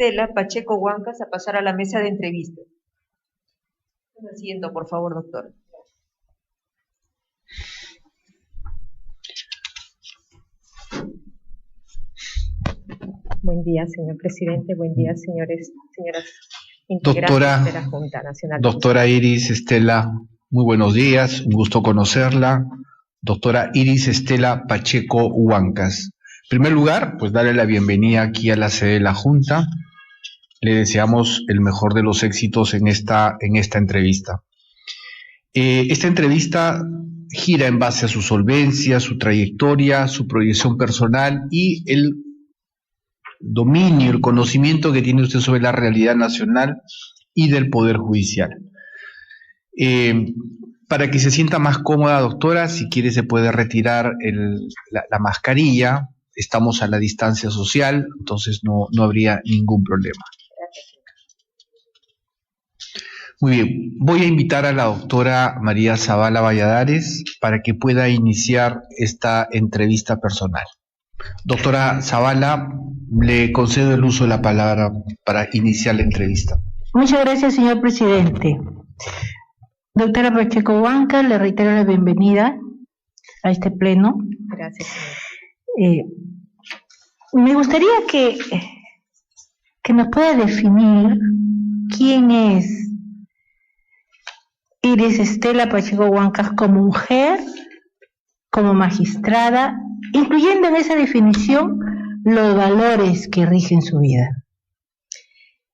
Estela Pacheco Huancas a pasar a la mesa de entrevistas. Asiento, por favor, doctora. Buen día, señor presidente. Buen día, señoras integrantes de la Junta Nacional. Doctora Iris Estela, muy buenos días, un gusto conocerla. Doctora Iris Estela Pacheco Huancas. En primer lugar, pues darle la bienvenida aquí a la sede de la Junta. Le deseamos el mejor de los éxitos en esta entrevista. Esta entrevista gira en base a su solvencia, su trayectoria, su proyección personal y el dominio, el conocimiento que tiene usted sobre la realidad nacional y del Poder Judicial. Para que se sienta más cómoda, doctora, si quiere se puede retirar la mascarilla. Estamos a la distancia social, entonces no habría ningún problema. Muy bien, voy a invitar a la doctora María Zavala Valladares para que pueda iniciar esta entrevista personal. Doctora Zavala, le concedo el uso de la palabra para iniciar la entrevista. Muchas gracias, señor presidente. Doctora Pacheco Huancas, le reitero la bienvenida a este pleno. Gracias, me gustaría que me pueda definir quién es Iris Estela Pacheco Huancas como mujer, como magistrada, incluyendo en esa definición los valores que rigen su vida.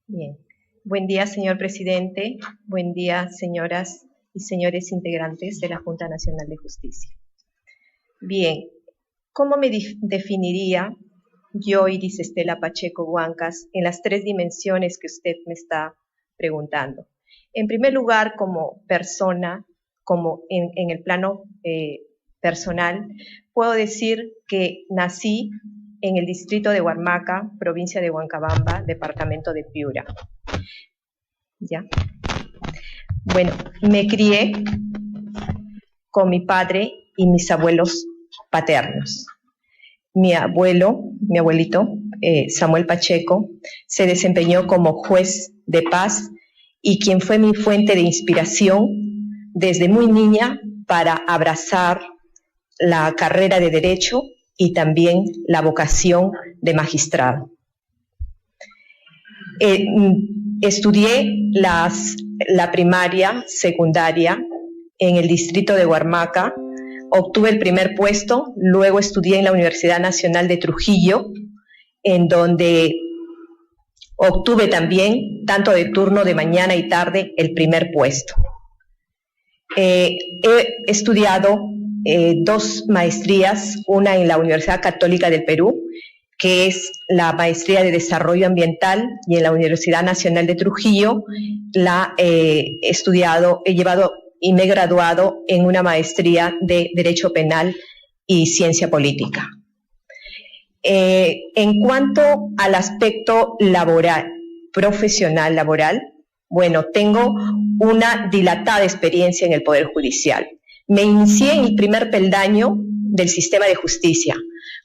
Bien. Buen día, señor presidente. Buen día, señoras y señores integrantes de la Junta Nacional de Justicia. Bien, ¿cómo me definiría yo, Iris Estela Pacheco Huancas, en las tres dimensiones que usted me está preguntando? En primer lugar, como persona, como en el plano personal, puedo decir que nací en el distrito de Huarmaca, provincia de Huancabamba, departamento de Piura. ¿Ya? Bueno, me crié con mi padre y mis abuelos paternos. Mi abuelito, Samuel Pacheco, se desempeñó como juez de paz y quien fue mi fuente de inspiración desde muy niña para abrazar la carrera de Derecho y también la vocación de magistrado. Estudié la primaria, secundaria en el distrito de Huarmaca, obtuve el primer puesto, luego estudié en la Universidad Nacional de Trujillo, en donde obtuve también, tanto de turno de mañana y tarde, el primer puesto. He estudiado dos maestrías, una en la Universidad Católica del Perú, que es la maestría de Desarrollo Ambiental, y en la Universidad Nacional de Trujillo he llevado y me he graduado en una maestría de Derecho Penal y Ciencia Política. En cuanto al aspecto laboral, profesional laboral, bueno, tengo una dilatada experiencia en el Poder Judicial. Me inicié en el primer peldaño del sistema de justicia.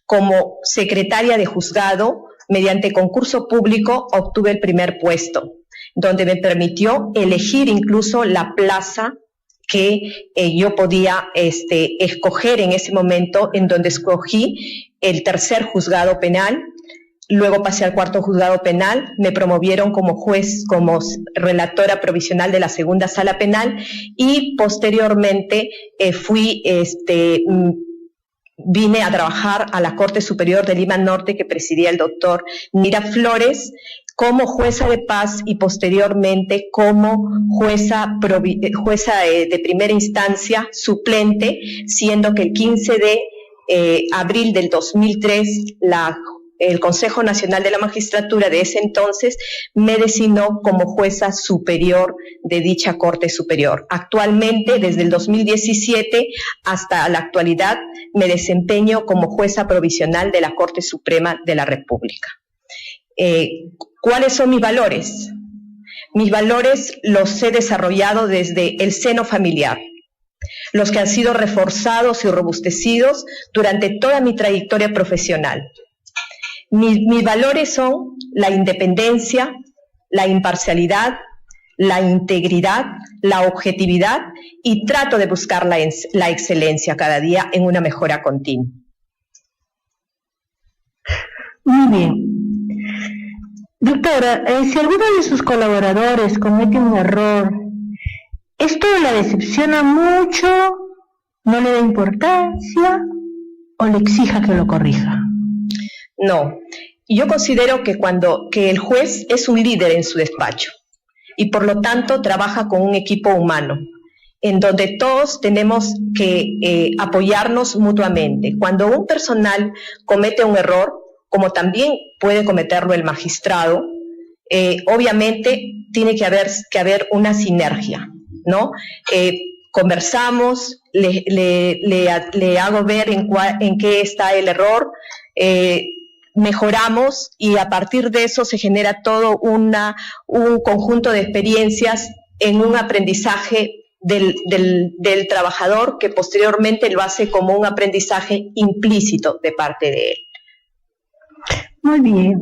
Como secretaria de juzgado, mediante concurso público, obtuve el primer puesto, donde me permitió elegir incluso la plaza que yo podía escoger en ese momento, en donde escogí el tercer juzgado penal. Luego pasé al cuarto juzgado penal, me promovieron como juez, como relatora provisional de la segunda sala penal, y posteriormente vine a trabajar a la Corte Superior de Lima Norte, que presidía el doctor Nira Flores, como jueza de paz y posteriormente como jueza de primera instancia suplente, siendo que el 15 de abril del 2003 el Consejo Nacional de la Magistratura de ese entonces me designó como jueza superior de dicha Corte Superior. Actualmente, desde el 2017 hasta la actualidad, me desempeño como jueza provisional de la Corte Suprema de la República. ¿Cuáles son mis valores? Mis valores los he desarrollado desde el seno familiar, los que han sido reforzados y robustecidos durante toda mi trayectoria profesional. Mis valores son la independencia, la imparcialidad, la integridad, la objetividad y trato de buscar la excelencia cada día en una mejora continua. Muy bien. Doctora, si alguno de sus colaboradores comete un error, ¿esto la decepciona mucho, no le da importancia o le exija que lo corrija? No, yo considero que el juez es un líder en su despacho y por lo tanto trabaja con un equipo humano, en donde todos tenemos que apoyarnos mutuamente. Cuando un personal comete un error, como también puede cometerlo el magistrado, obviamente tiene que haber una sinergia, ¿no? Conversamos, le hago ver en qué está el error, mejoramos y a partir de eso se genera todo un conjunto de experiencias en un aprendizaje del trabajador que posteriormente lo hace como un aprendizaje implícito de parte de él. Muy bien.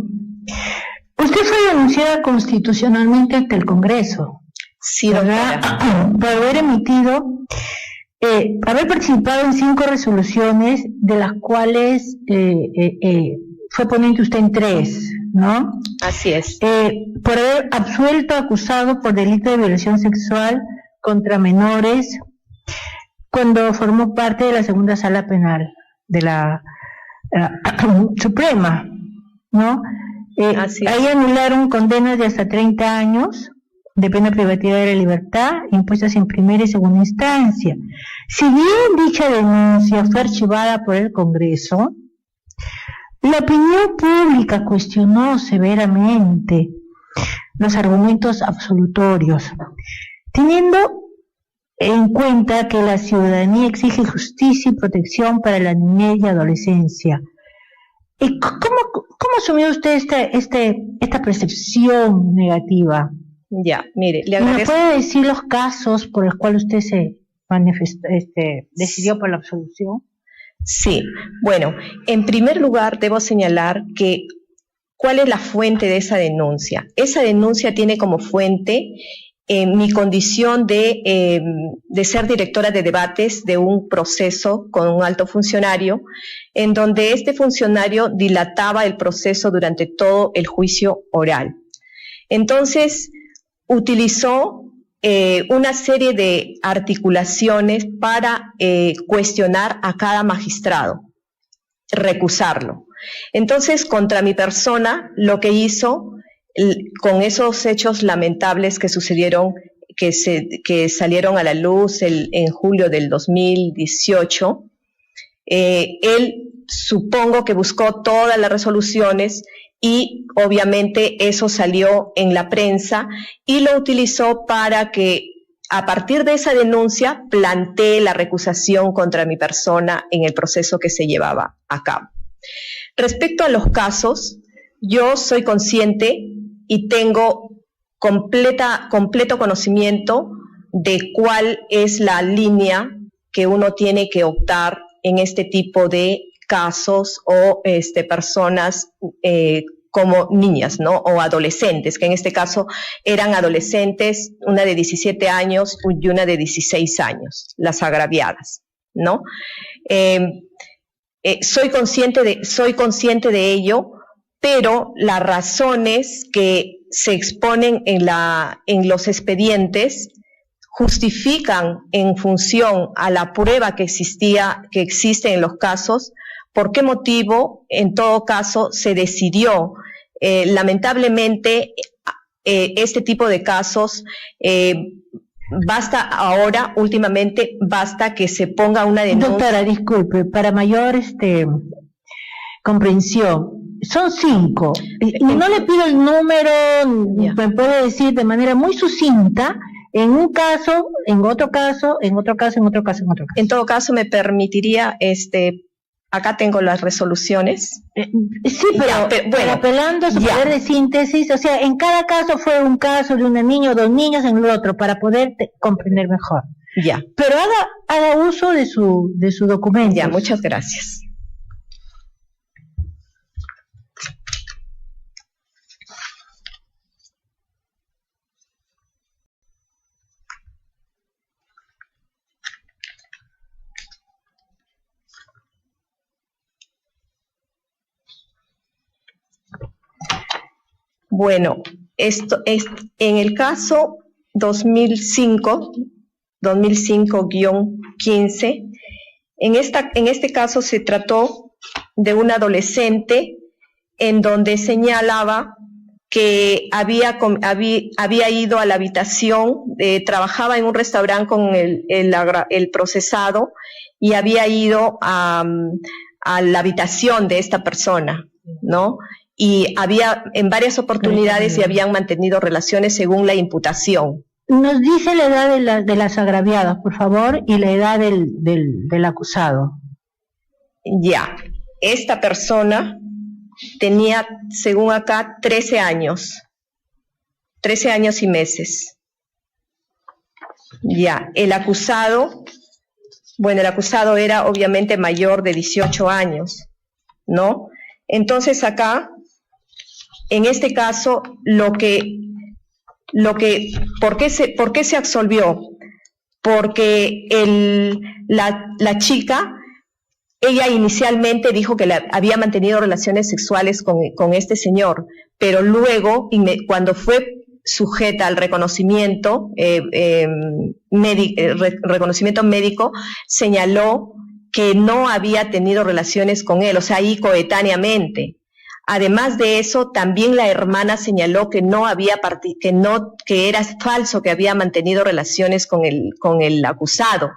Usted fue denunciada constitucionalmente ante el Congreso. Sí, ¿verdad? Por haber haber participado en 5 resoluciones, de las cuales fue ponente usted en 3, ¿no? Así es. Por haber absuelto acusado por delito de violación sexual contra menores, cuando formó parte de la segunda sala penal de la Suprema, ¿no? Así es. Ahí anularon condenas de hasta 30 años de pena privativa de la libertad impuestas en primera y segunda instancia. Si bien dicha denuncia fue archivada por el Congreso, la opinión pública cuestionó severamente los argumentos absolutorios, teniendo en cuenta que la ciudadanía exige justicia y protección para la niñez y adolescencia. ¿Cómo asumió usted esta percepción negativa? Ya, mire, le ¿Me agradezco. puede decir los casos por los cuales usted se manifestó, decidió por la absolución? Sí, bueno, en primer lugar debo señalar que ¿cuál es la fuente de esa denuncia? Esa denuncia tiene como fuente mi condición de ser directora de debates de un proceso con un alto funcionario, en donde este funcionario dilataba el proceso durante todo el juicio oral. Entonces, utilizó una serie de articulaciones para cuestionar a cada magistrado, recusarlo. Entonces, contra mi persona, lo que hizo, con esos hechos lamentables que sucedieron, que salieron a la luz en julio del 2018, él supongo que buscó todas las resoluciones y obviamente eso salió en la prensa y lo utilizó para que a partir de esa denuncia plantee la recusación contra mi persona en el proceso que se llevaba a cabo. Respecto a los casos, yo soy consciente y tengo completo conocimiento de cuál es la línea que uno tiene que optar en este tipo de casos o personas como niñas, ¿no? O adolescentes, que en este caso eran adolescentes, una de 17 años y una de 16 años, las agraviadas, ¿no? Soy consciente de ello, pero las razones que se exponen en los expedientes justifican en función a la prueba que existe en los casos, por qué motivo, en todo caso, se decidió. Lamentablemente, este tipo de casos, últimamente, basta que se ponga una denuncia. Doctora, disculpe, para mayor comprensión, son 5. Y no le pido el número, me puede decir de manera muy sucinta, en un caso, en otro caso, en otro caso, en otro caso, en otro caso. En todo caso, me permitiría, acá tengo las resoluciones. Sí, pero apelando a su poder de síntesis, o sea, en cada caso fue un caso de una niña o 2 niños en el otro, para poder comprender mejor. Ya. Pero haga uso de su documento. Ya, muchas gracias. Bueno, esto es en el caso 2005-15, en este caso se trató de un adolescente en donde señalaba que había ido a la habitación, trabajaba en un restaurante con el procesado y había ido a la habitación de esta persona, ¿no? Y había en varias oportunidades y habían mantenido relaciones según la imputación. Nos dice la edad de las agraviadas, por favor, y la edad del acusado. Ya, esta persona tenía, según acá, 13 años y meses. Ya, el acusado era obviamente mayor de 18 años, ¿no? Entonces acá, en este caso, ¿por qué se absolvió? Porque la chica, ella inicialmente dijo que había mantenido relaciones sexuales con este señor, pero luego, cuando fue sujeta al reconocimiento médico, señaló que no había tenido relaciones con él, o sea, ahí coetáneamente. Además de eso, también la hermana señaló que que era falso que había mantenido relaciones con el acusado.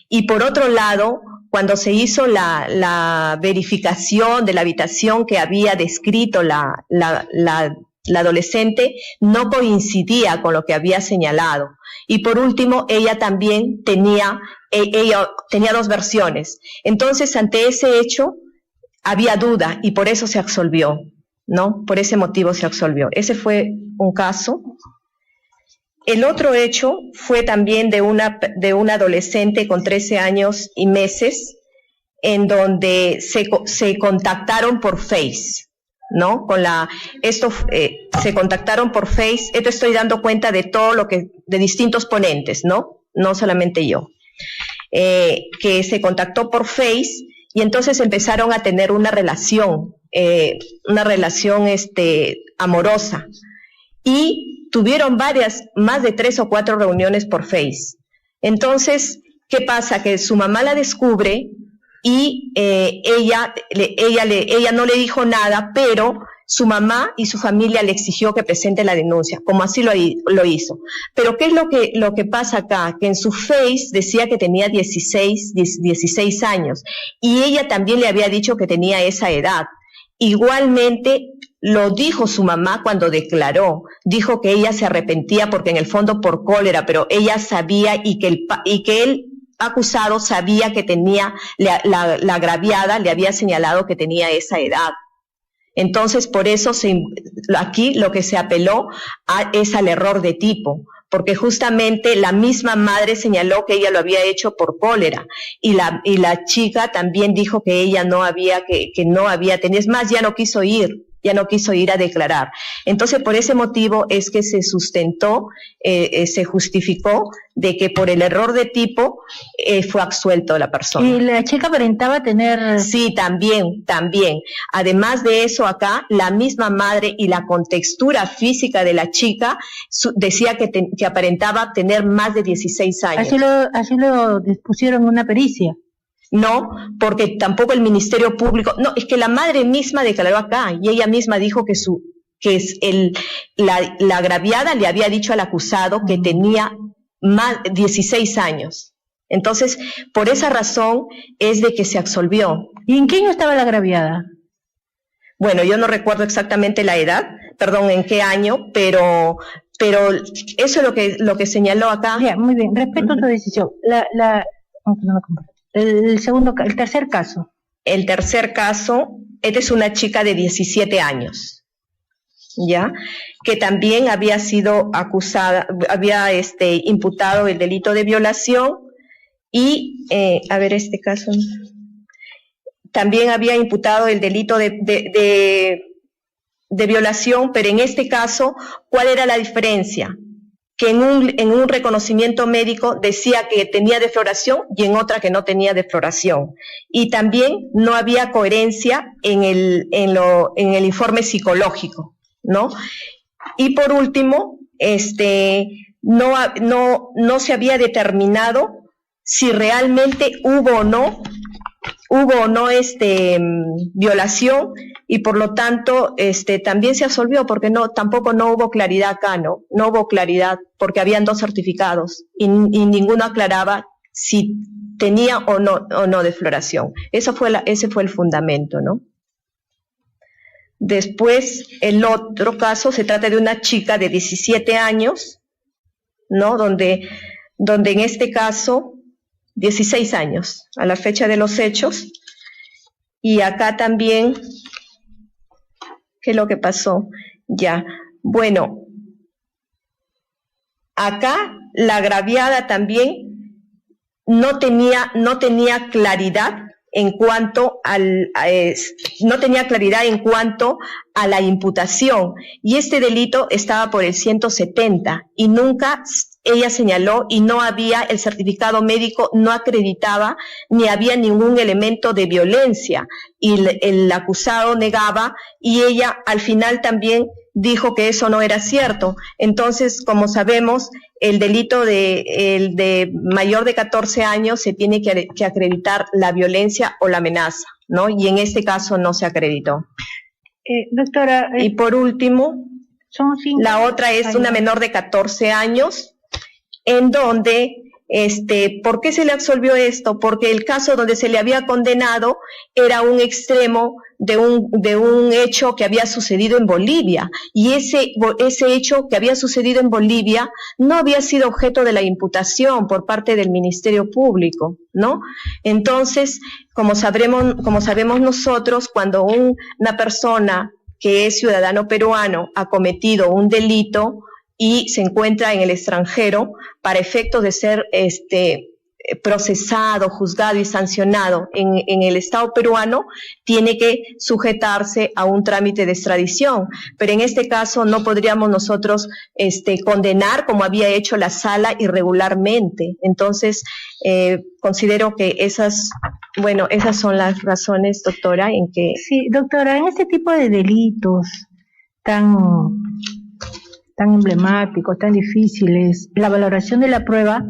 Y por otro lado, cuando se hizo la verificación de la habitación que había descrito la adolescente, no coincidía con lo que había señalado. Y por último, ella también tenía dos versiones. Entonces, ante ese hecho, había duda y por eso se absolvió, ¿no? Por ese motivo se absolvió. Ese fue un caso. El otro hecho fue también de una adolescente con 13 años y meses, en donde se contactaron por Face, ¿no? Se contactaron por Face. Esto estoy dando cuenta de de distintos ponentes, ¿no? No solamente yo. Que se contactó por Face y entonces empezaron a tener una relación amorosa. Y tuvieron más de 3 o 4 reuniones por Face. Entonces, ¿qué pasa? Que su mamá la descubre y ella no le dijo nada, pero su mamá y su familia le exigió que presente la denuncia, como así lo hizo. Pero ¿qué es lo que pasa acá? Que en su Face decía que tenía 16 años y ella también le había dicho que tenía esa edad. Igualmente lo dijo su mamá cuando declaró, dijo que ella se arrepentía porque en el fondo por cólera, pero ella sabía y que el acusado sabía que tenía, la agraviada le había señalado que tenía esa edad. Entonces, por eso aquí lo que se apeló es al error de tipo, porque justamente la misma madre señaló que ella lo había hecho por cólera y la chica también dijo que ella no había tenido, es más, ya no quiso ir a declarar. Entonces, por ese motivo es que se sustentó, se justificó de que por el error de tipo fue absuelto la persona. ¿Y la chica aparentaba tener...? Sí, también. Además de eso, acá, la misma madre y la contextura física de la chica decía que aparentaba tener más de 16 años. Así lo dispusieron en una pericia. No, porque tampoco el Ministerio Público, no, es que la madre misma declaró acá y ella misma dijo que la agraviada le había dicho al acusado que tenía más de 16 años. Entonces, por esa razón es de que se absolvió. ¿Y en qué año estaba la agraviada? Bueno, yo no recuerdo exactamente la edad, en qué año, pero eso es lo que señaló acá. Ya, muy bien, respeto tu decisión. El tercer caso. El tercer caso, esta es una chica de 17 años, ¿ya? Que también había sido acusada, había imputado el delito de violación y, este caso, también había imputado el delito de violación, pero en este caso, ¿cuál era la diferencia? Que en un reconocimiento médico decía que tenía defloración y en otra que no tenía defloración. Y también no había coherencia en el informe psicológico, ¿no? Y por último, no se había determinado si realmente hubo o no violación, y por lo tanto también se absolvió porque tampoco no hubo claridad acá, no hubo claridad porque habían 2 certificados y ninguno aclaraba si tenía o no defloración. Ese fue el fundamento, ¿no? Después, el otro caso se trata de una chica de 17 años, ¿no? Donde en este caso 16 años a la fecha de los hechos, y acá también, ¿qué es lo que pasó? Ya, bueno, acá la agraviada también no tenía claridad en cuanto a la imputación, y este delito estaba por el 170 y nunca ella señaló, y no había, el certificado médico no acreditaba ni había ningún elemento de violencia, y el acusado negaba, y ella al final también dijo que eso no era cierto. Entonces, como sabemos, el delito de mayor de 14 años se tiene que acreditar la violencia o la amenaza, ¿no? Y en este caso no se acreditó. Doctora. Y por último, la otra es una menor de 14 años, en donde, ¿por qué se le absolvió esto? Porque el caso donde se le había condenado era un extremo de un hecho que había sucedido en Bolivia, y ese hecho que había sucedido en Bolivia no había sido objeto de la imputación por parte del Ministerio Público, ¿no? Entonces, como sabemos nosotros, cuando una persona que es ciudadano peruano ha cometido un delito y se encuentra en el extranjero, para efectos de ser procesado, juzgado y sancionado en el Estado peruano, tiene que sujetarse a un trámite de extradición. Pero en este caso no podríamos nosotros condenar como había hecho la sala irregularmente. Entonces, considero que esas son las razones, doctora, en que... Sí, doctora, en este tipo de delitos tan emblemáticos, tan difíciles, la valoración de la prueba,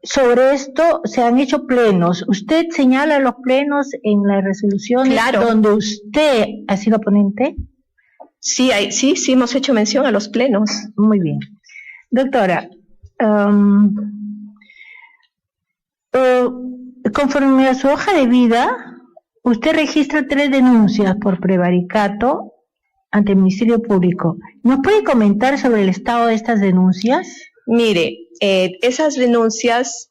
sobre esto se han hecho plenos. Usted señala los plenos en las resoluciones, claro, donde usted ha sido ponente. Sí, hemos hecho mención a los plenos. Muy bien. Doctora, conforme a su hoja de vida, usted registra 3 denuncias por prevaricato ante el Ministerio Público. ¿Nos puede comentar sobre el estado de estas denuncias? Mire, esas denuncias,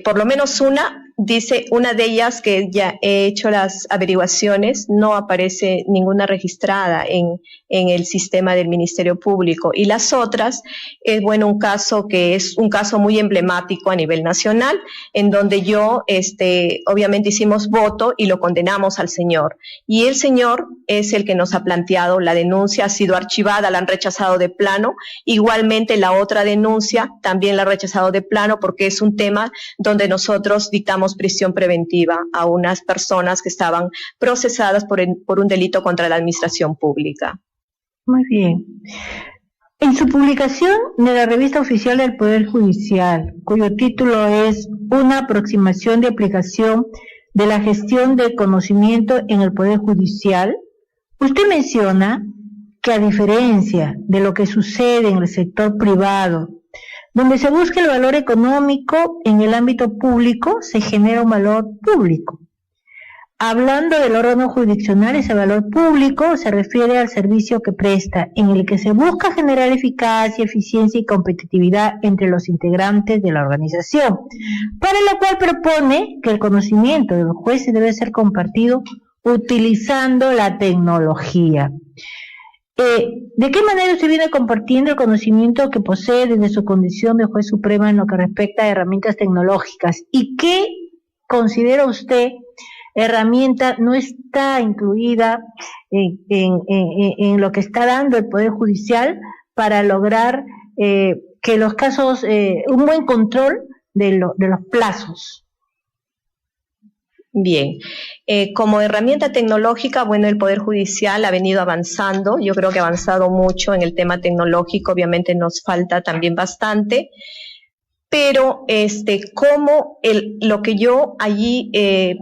por lo menos una de ellas que ya he hecho las averiguaciones, no aparece ninguna registrada en el sistema del Ministerio Público, y las otras es un caso que es un caso muy emblemático a nivel nacional, en donde yo obviamente hicimos voto y lo condenamos al señor, y el señor es el que nos ha planteado la denuncia, ha sido archivada, la han rechazado de plano. Igualmente la otra denuncia también la ha rechazado de plano, porque es un tema donde nosotros dictamos prisión preventiva a unas personas que estaban procesadas por un delito contra la administración pública. Muy bien. En su publicación de la revista oficial del Poder Judicial, cuyo título es Una aproximación de aplicación de la gestión del conocimiento en el Poder Judicial, usted menciona que, a diferencia de lo que sucede en el sector privado, donde se busca el valor económico, en el ámbito público se genera un valor público. Hablando del órgano jurisdiccional, ese valor público se refiere al servicio que presta, en el que se busca generar eficacia, eficiencia y competitividad entre los integrantes de la organización, para lo cual propone que el conocimiento de los jueces debe ser compartido utilizando la tecnología. ¿De qué manera usted viene compartiendo el conocimiento que posee desde su condición de juez suprema en lo que respecta a herramientas tecnológicas? ¿Y qué considera usted herramienta no está incluida en lo que está dando el Poder Judicial para lograr que los casos, un buen control de los plazos? Bien, como herramienta tecnológica, bueno, el Poder Judicial ha venido avanzando, yo creo que ha avanzado mucho en el tema tecnológico, obviamente nos falta también bastante, pero como lo que yo allí he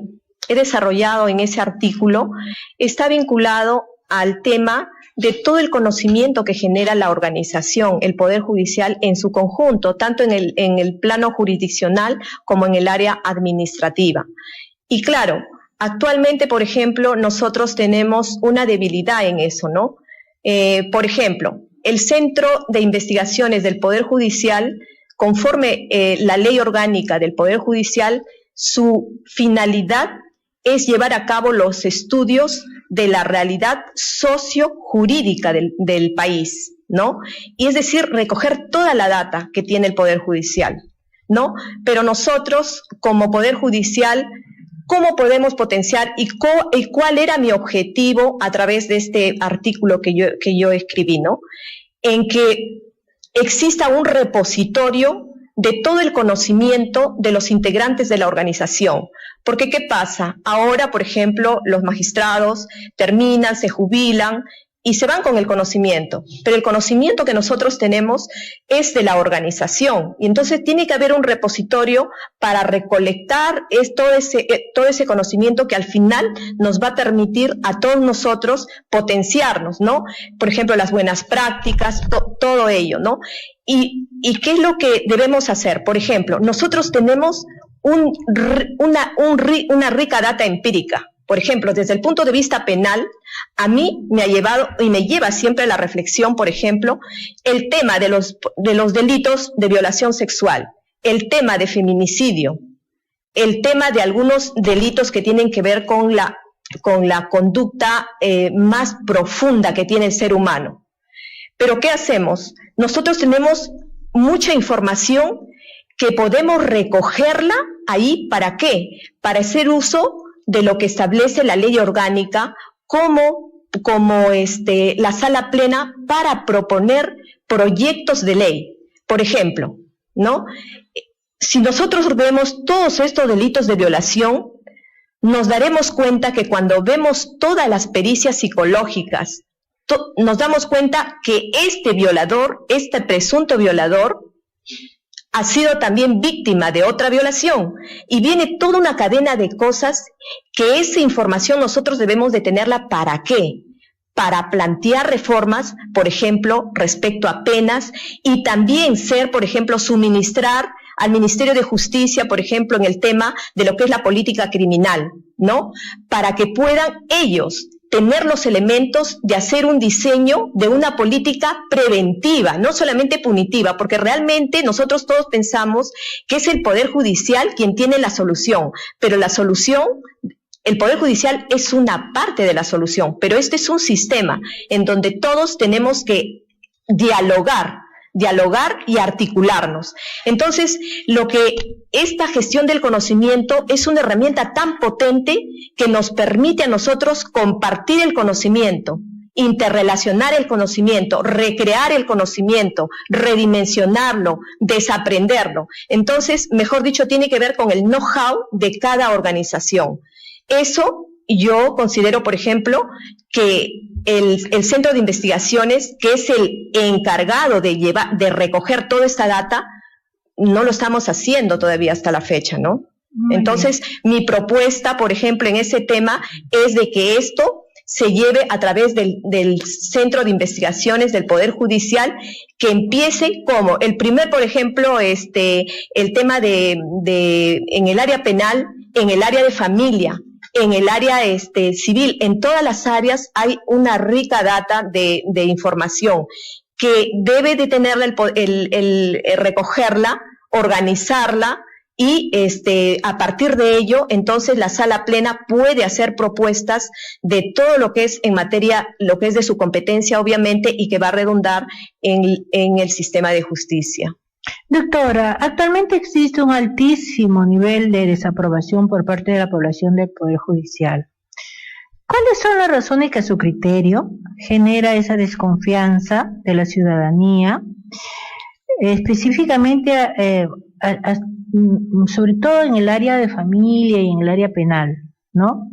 desarrollado en ese artículo está vinculado al tema de todo el conocimiento que genera la organización, el Poder Judicial en su conjunto, tanto en el plano jurisdiccional como en el área administrativa. Y claro, actualmente, por ejemplo, nosotros tenemos una debilidad en eso, ¿no? Por ejemplo, el Centro de Investigaciones del Poder Judicial, conforme la ley orgánica del Poder Judicial, su finalidad es llevar a cabo los estudios de la realidad sociojurídica del país, ¿no? Y es decir, recoger toda la data que tiene el Poder Judicial, ¿no? Pero nosotros, como Poder Judicial, ¿cómo podemos potenciar y cuál era mi objetivo a través de este artículo que yo escribí, ¿no? En que exista un repositorio de todo el conocimiento de los integrantes de la organización. Porque, ¿qué pasa? Ahora, por ejemplo, los magistrados terminan, se jubilan y se van con el conocimiento, pero el conocimiento que nosotros tenemos es de la organización, y entonces tiene que haber un repositorio para recolectar todo ese conocimiento que al final nos va a permitir a todos nosotros potenciarnos, ¿no? Por ejemplo, las buenas prácticas, todo ello, ¿no? ¿Y qué es lo que debemos hacer? Por ejemplo, nosotros tenemos una rica data empírica. Por ejemplo, desde el punto de vista penal, a mí me ha llevado y me lleva siempre a la reflexión, por ejemplo, el tema de los delitos de violación sexual, el tema de feminicidio, el tema de algunos delitos que tienen que ver con la conducta más profunda que tiene el ser humano. Pero ¿qué hacemos? Nosotros tenemos mucha información que podemos recogerla ahí, ¿para qué? Para hacer uso de lo que establece la ley orgánica como la sala plena para proponer proyectos de ley. Por ejemplo, ¿no? Si nosotros vemos todos estos delitos de violación, nos daremos cuenta que cuando vemos todas las pericias psicológicas, nos damos cuenta que este violador, este presunto violador, ha sido también víctima de otra violación, y viene toda una cadena de cosas que esa información nosotros debemos de tenerla. ¿Para qué? Para plantear reformas, por ejemplo, respecto a penas, y también por ejemplo, suministrar al Ministerio de Justicia, por ejemplo, en el tema de lo que es la política criminal, ¿no? Para que puedan ellos tener los elementos de hacer un diseño de una política preventiva, no solamente punitiva, porque realmente nosotros todos pensamos que es el Poder Judicial quien tiene la solución, pero la solución, el Poder Judicial es una parte de la solución, pero este es un sistema en donde todos tenemos que dialogar y articularnos. Entonces, esta gestión del conocimiento es una herramienta tan potente que nos permite a nosotros compartir el conocimiento, interrelacionar el conocimiento, recrear el conocimiento, redimensionarlo, desaprenderlo. Entonces, mejor dicho, tiene que ver con el know-how de cada organización. Eso yo considero, por ejemplo, que el Centro de Investigaciones, que es el encargado de recoger toda esta data, no lo estamos haciendo todavía hasta la fecha, ¿no? Entonces, mi propuesta, por ejemplo, en ese tema es de que esto se lleve a través del Centro de Investigaciones del Poder Judicial, que empiece como el primer, por ejemplo, el tema en el área penal, en el área de familia, en el área civil, en todas las áreas hay una rica data de información que debe de tenerla, el recogerla, organizarla, y a partir de ello, entonces la sala plena puede hacer propuestas de todo lo que es en materia, lo que es de su competencia, obviamente, y que va a redundar en el sistema de justicia. Doctora, actualmente existe un altísimo nivel de desaprobación por parte de la población del Poder Judicial. ¿Cuáles son las razones que a su criterio genera esa desconfianza de la ciudadanía? Específicamente sobre todo en el área de familia y en el área penal, ¿no?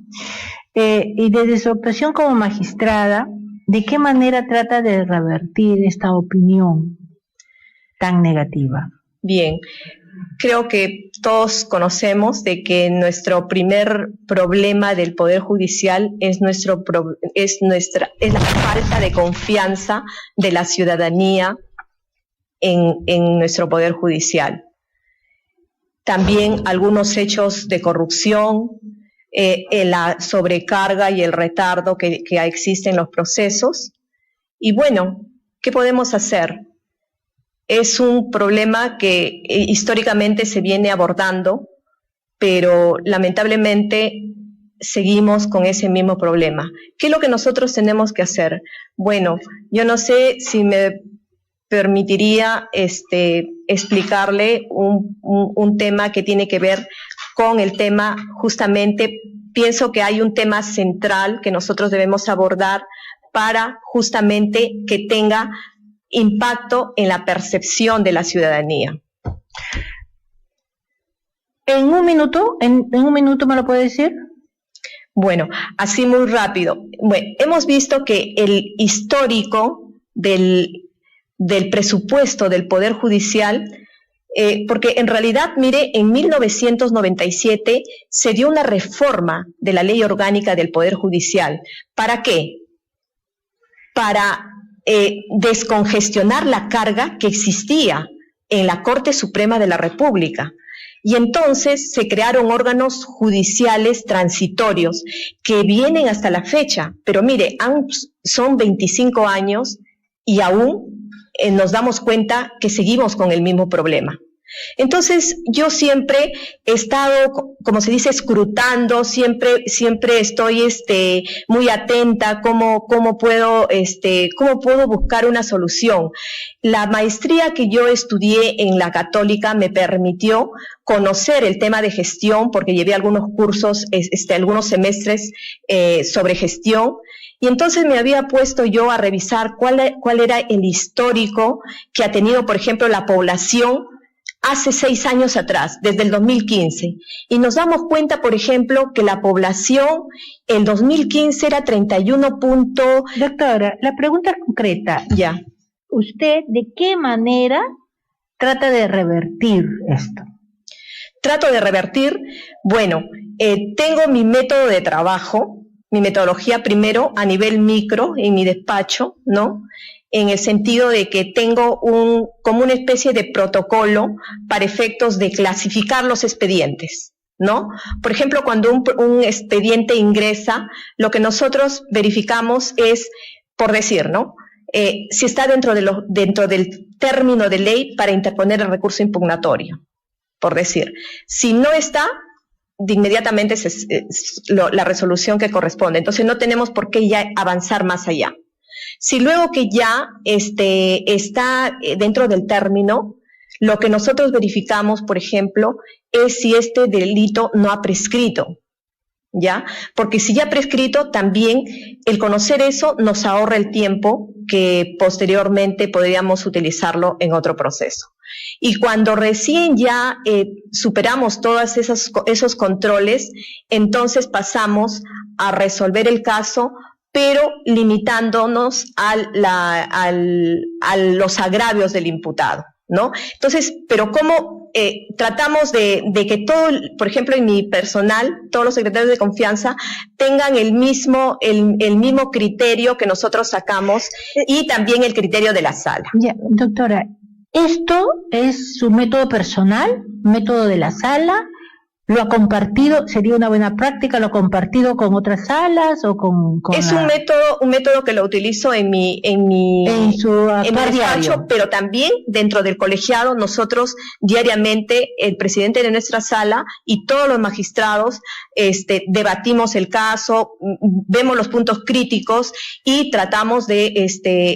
Y desde su actuación como magistrada, ¿de qué manera trata de revertir esta opinión tan negativa? Bien, creo que todos conocemos de que nuestro primer problema del Poder Judicial es la falta de confianza de la ciudadanía en nuestro Poder Judicial. También algunos hechos de corrupción, la sobrecarga y el retardo que existe en los procesos. Y bueno, ¿qué podemos hacer? Es un problema que históricamente se viene abordando, pero lamentablemente seguimos con ese mismo problema. ¿Qué es lo que nosotros tenemos que hacer? Bueno, yo no sé si me permitiría explicarle un tema que tiene que ver con el tema, justamente, pienso que hay un tema central que nosotros debemos abordar para justamente que tenga impacto en la percepción de la ciudadanía. ¿En un minuto me lo puede decir? Bueno, así muy rápido. Bueno, hemos visto que el histórico del presupuesto del Poder Judicial, porque en realidad, mire, en 1997 se dio una reforma de la Ley Orgánica del Poder Judicial. ¿Para qué? Para descongestionar la carga que existía en la Corte Suprema de la República. Y entonces se crearon órganos judiciales transitorios que vienen hasta la fecha. Pero mire, son 25 años y aún nos damos cuenta que seguimos con el mismo problema. Entonces, yo siempre he estado, como se dice, escrutando, siempre estoy muy atenta cómo puedo buscar una solución. La maestría que yo estudié en la Católica me permitió conocer el tema de gestión, porque llevé algunos cursos, algunos semestres sobre gestión. Y entonces me había puesto yo a revisar cuál era el histórico que ha tenido, por ejemplo, la población hace 6 años atrás, desde el 2015. Y nos damos cuenta, por ejemplo, que la población en 2015 era 31 puntos. Doctora, la pregunta concreta. Ya. ¿Usted de qué manera trata de revertir esto? Trato de revertir, bueno, tengo mi método de trabajo, mi metodología primero a nivel micro en mi despacho, ¿no? En el sentido de que tengo como una especie de protocolo para efectos de clasificar los expedientes, ¿no? Por ejemplo, cuando un expediente ingresa, lo que nosotros verificamos es, por decir, ¿no? Si está dentro del término de ley para interponer el recurso impugnatorio, por decir. Si no está, de inmediatamente es la resolución que corresponde. Entonces no tenemos por qué ya avanzar más allá. Si luego que ya está dentro del término, lo que nosotros verificamos, por ejemplo, es si este delito no ha prescrito, ¿ya? Porque si ya ha prescrito, también el conocer eso nos ahorra el tiempo que posteriormente podríamos utilizarlo en otro proceso. Y cuando recién ya superamos todos esos controles, entonces pasamos a resolver el caso, pero limitándonos a los agravios del imputado, ¿no? Entonces, pero ¿cómo tratamos de que todo, por ejemplo, en mi personal, todos los secretarios de confianza tengan el mismo criterio que nosotros sacamos y también el criterio de la sala? Ya, doctora, ¿esto es su método personal, método de la sala? ¿Lo ha compartido? ¿Sería una buena práctica? ¿Lo ha compartido con otras salas o con es un método que lo utilizo en mi despacho, pero también dentro del colegiado. Nosotros diariamente, el presidente de nuestra sala y todos los magistrados debatimos el caso, vemos los puntos críticos y tratamos de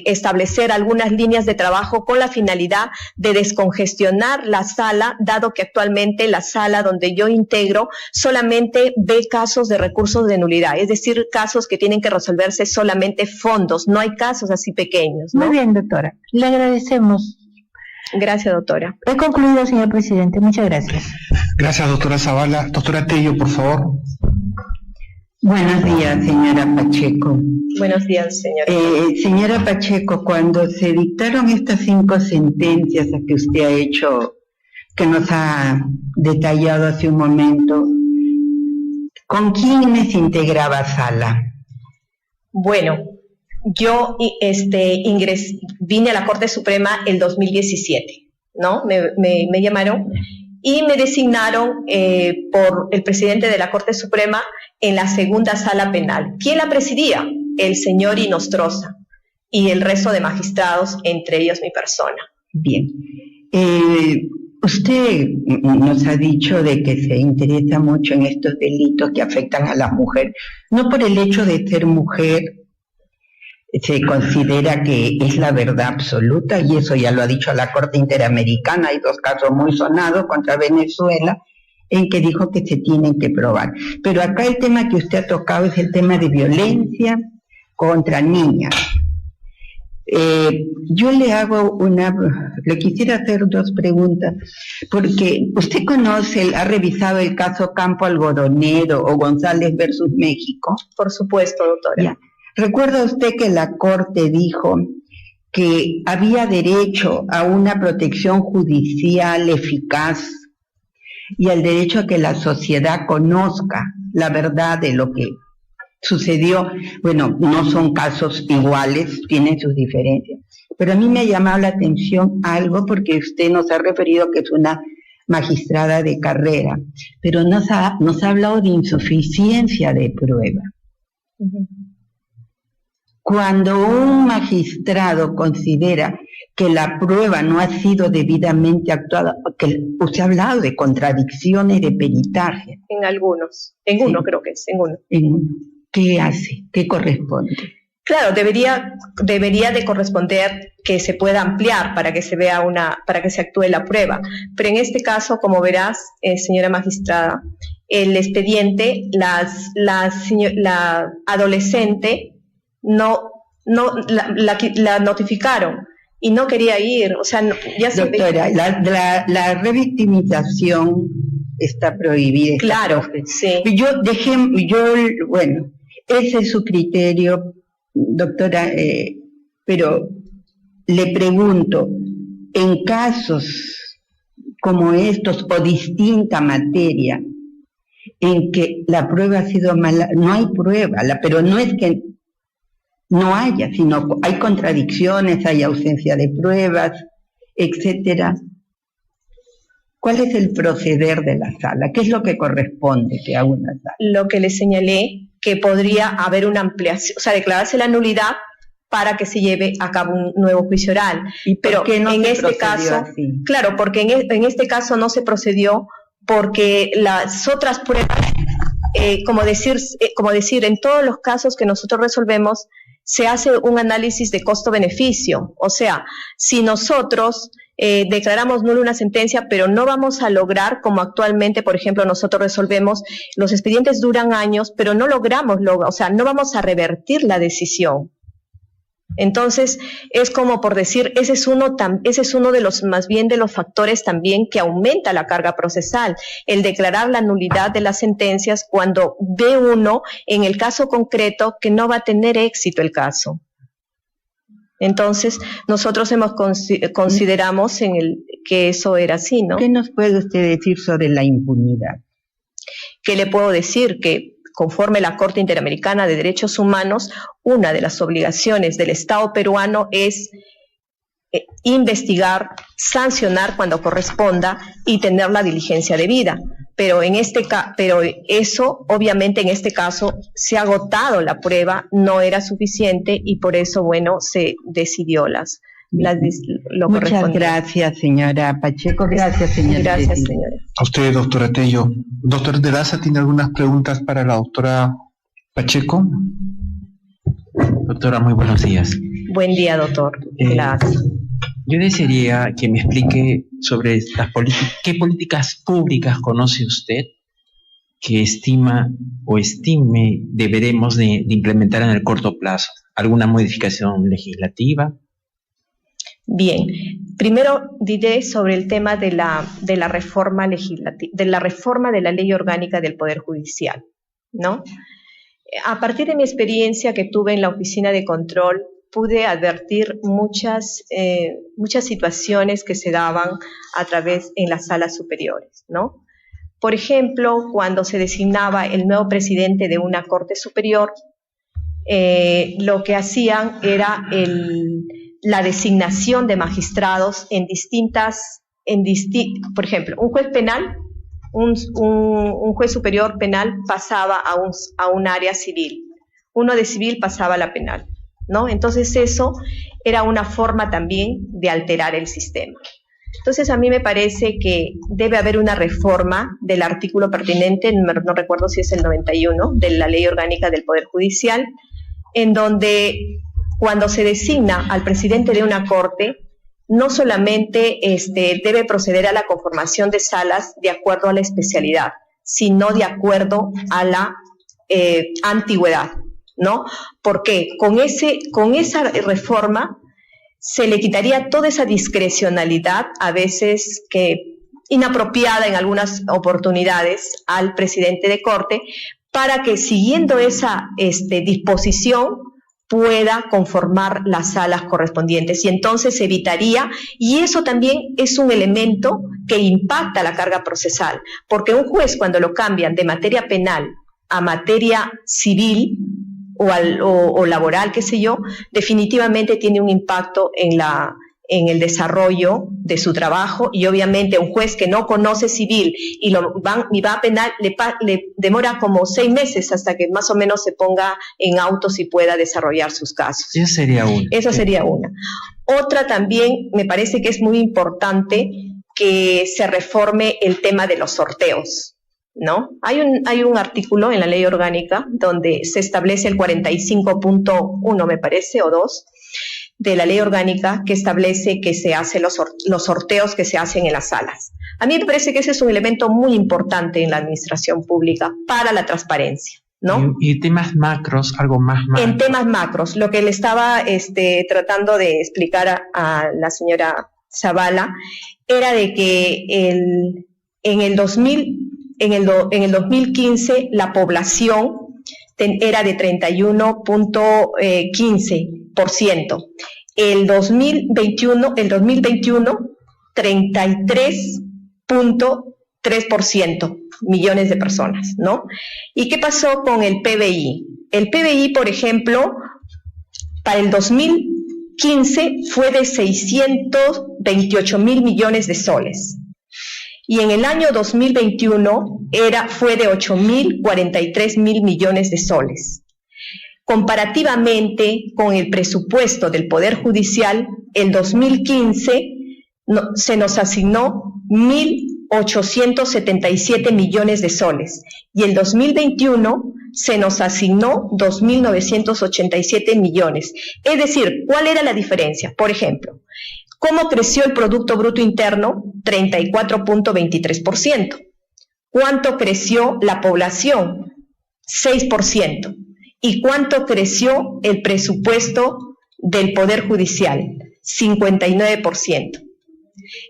establecer algunas líneas de trabajo con la finalidad de descongestionar la sala, dado que actualmente la sala donde yo integro solamente ve casos de recursos de nulidad, es decir, casos que tienen que resolverse solamente fondos, no hay casos así pequeños, ¿no? Muy bien, doctora, le agradecemos Gracias, doctora. He concluido, señor presidente. Muchas gracias. Gracias, doctora Zavala. Doctora Tello, por favor. Buenos días, señora Pacheco. Buenos días, señora. Señora Pacheco, cuando se dictaron estas 5 sentencias que usted ha hecho, que nos ha detallado hace un momento, ¿con quiénes integraba Sala? Bueno, yo vine a la Corte Suprema el 2017, ¿no? Me llamaron y me designaron por el presidente de la Corte Suprema en la segunda sala penal. ¿Quién la presidía? El señor Inostroza y el resto de magistrados, entre ellos mi persona. Bien. Usted nos ha dicho de que se interesa mucho en estos delitos que afectan a la mujer. No por el hecho de ser mujer se considera que es la verdad absoluta, y eso ya lo ha dicho la Corte Interamericana. Hay 2 casos muy sonados contra Venezuela en que dijo que se tienen que probar. Pero acá el tema que usted ha tocado es el tema de violencia contra niñas. Yo le quisiera hacer 2 preguntas, porque usted ha revisado el caso Campo Algodonero o González versus México. Por supuesto, doctora. Ya. ¿Recuerda usted que la Corte dijo que había derecho a una protección judicial eficaz y al derecho a que la sociedad conozca la verdad de lo que sucedió? Bueno, no son casos iguales, tienen sus diferencias, pero a mí me ha llamado la atención algo, porque usted nos ha referido que es una magistrada de carrera, pero nos ha hablado de insuficiencia de prueba. Uh-huh. Cuando un magistrado considera que la prueba no ha sido debidamente actuada, porque usted ha hablado de contradicciones de peritaje. En algunos, en sí. Uno creo que es, en uno. ¿Qué hace? ¿Qué corresponde? Claro, debería de corresponder que se pueda ampliar para que se vea para que se actúe la prueba. Pero en este caso, como verás, señora magistrada, el expediente, la adolescente la notificaron y no quería ir, o sea, Doctora, la revictimización está prohibida. Claro, sí. Bueno, ese es su criterio, doctora, pero le pregunto, en casos como estos o distinta materia, en que la prueba ha sido mala, no hay prueba, pero no es que no haya, sino hay contradicciones, hay ausencia de pruebas, etcétera. ¿Cuál es el proceder de la sala? ¿Qué es lo que corresponde que haga una sala? Lo que le señalé, que podría haber una ampliación, o sea, declararse la nulidad para que se lleve a cabo un nuevo juicio oral. ¿Y por qué no en este caso así? Claro, porque en este caso no se procedió porque las otras pruebas, como decir, en todos los casos que nosotros resolvemos, se hace un análisis de costo-beneficio. O sea, si nosotros declaramos nula una sentencia, pero no vamos a lograr, como actualmente, por ejemplo, nosotros resolvemos, los expedientes duran años, pero no logramos, o sea, no vamos a revertir la decisión. Entonces, es como por decir, ese es uno de los, más bien de los factores también que aumenta la carga procesal, el declarar la nulidad de las sentencias cuando ve uno en el caso concreto que no va a tener éxito el caso. Entonces, nosotros consideramos que eso era así, ¿no? ¿Qué nos puede usted decir sobre la impunidad? ¿Qué le puedo decir? Que conforme la Corte Interamericana de Derechos Humanos, una de las obligaciones del Estado peruano es investigar, sancionar cuando corresponda y tener la diligencia debida. Pero eso, obviamente, en este caso, se ha agotado la prueba, no era suficiente y por eso, bueno, se decidió lo Muchas gracias, señora Pacheco. Gracias, señora. Gracias, señora. A usted, doctora Tello. Doctor de Daza, ¿tiene algunas preguntas para la doctora Pacheco? Doctora, muy buenos días. Buen día, doctor. Gracias. Yo desearía que me explique sobre qué políticas públicas conoce usted que estima o estime deberemos de implementar en el corto plazo. ¿Alguna modificación legislativa? Bien, primero diré sobre el tema de la reforma legislativa, de la reforma de la Ley Orgánica del Poder Judicial, ¿no? A partir de mi experiencia que tuve en la Oficina de Control, pude advertir muchas situaciones que se daban a través en las salas superiores, ¿no? Por ejemplo, cuando se designaba el nuevo presidente de una Corte Superior, lo que hacían era la designación de magistrados por ejemplo, un juez penal, un juez superior penal pasaba a un área civil, uno de civil pasaba a la penal, ¿no? Entonces eso era una forma también de alterar el sistema. Entonces a mí me parece que debe haber una reforma del artículo pertinente, no recuerdo si es el 91, de la Ley Orgánica del Poder Judicial, en donde cuando se designa al presidente de una corte, no solamente debe proceder a la conformación de salas de acuerdo a la especialidad, sino de acuerdo a la antigüedad, ¿no? Porque con esa reforma se le quitaría toda esa discrecionalidad, a veces inapropiada en algunas oportunidades, al presidente de corte, para que siguiendo esa disposición pueda conformar las salas correspondientes, y entonces se evitaría, y eso también es un elemento que impacta la carga procesal, porque un juez cuando lo cambian de materia penal a materia civil o laboral, qué sé yo, definitivamente tiene un impacto en el desarrollo de su trabajo, y obviamente un juez que no conoce civil y va a penal, le demora como 6 meses hasta que más o menos se ponga en autos y pueda desarrollar sus casos. Esa sería una. Esa sería una. Otra también, me parece que es muy importante que se reforme el tema de los sorteos, ¿no? Hay un artículo en la ley orgánica donde se establece el 45.1, me parece, o 2, de la ley orgánica, que establece que se hacen los sorteos que se hacen en las salas. A mí me parece que ese es un elemento muy importante en la administración pública para la transparencia, ¿no? Y temas macros, algo más macro. En temas macros, lo que le estaba tratando de explicar a la señora Zavala era de que en el 2015 la población era de 31.15%. El 2021 33.3% millones de personas, ¿no? ¿Y qué pasó con el PBI? El PBI, por ejemplo, para el 2015 fue de 628.000 millones de soles. Y en el año 2021 fue de 8.043.000 millones de soles. Comparativamente con el presupuesto del Poder Judicial, el 2015 se nos asignó 1.877 millones de soles y el 2021 se nos asignó 2.987 millones. Es decir, ¿cuál era la diferencia? Por ejemplo, ¿cómo creció el Producto Bruto Interno? 34.23%. ¿Cuánto creció la población? 6%. ¿Y cuánto creció el presupuesto del Poder Judicial? 59%.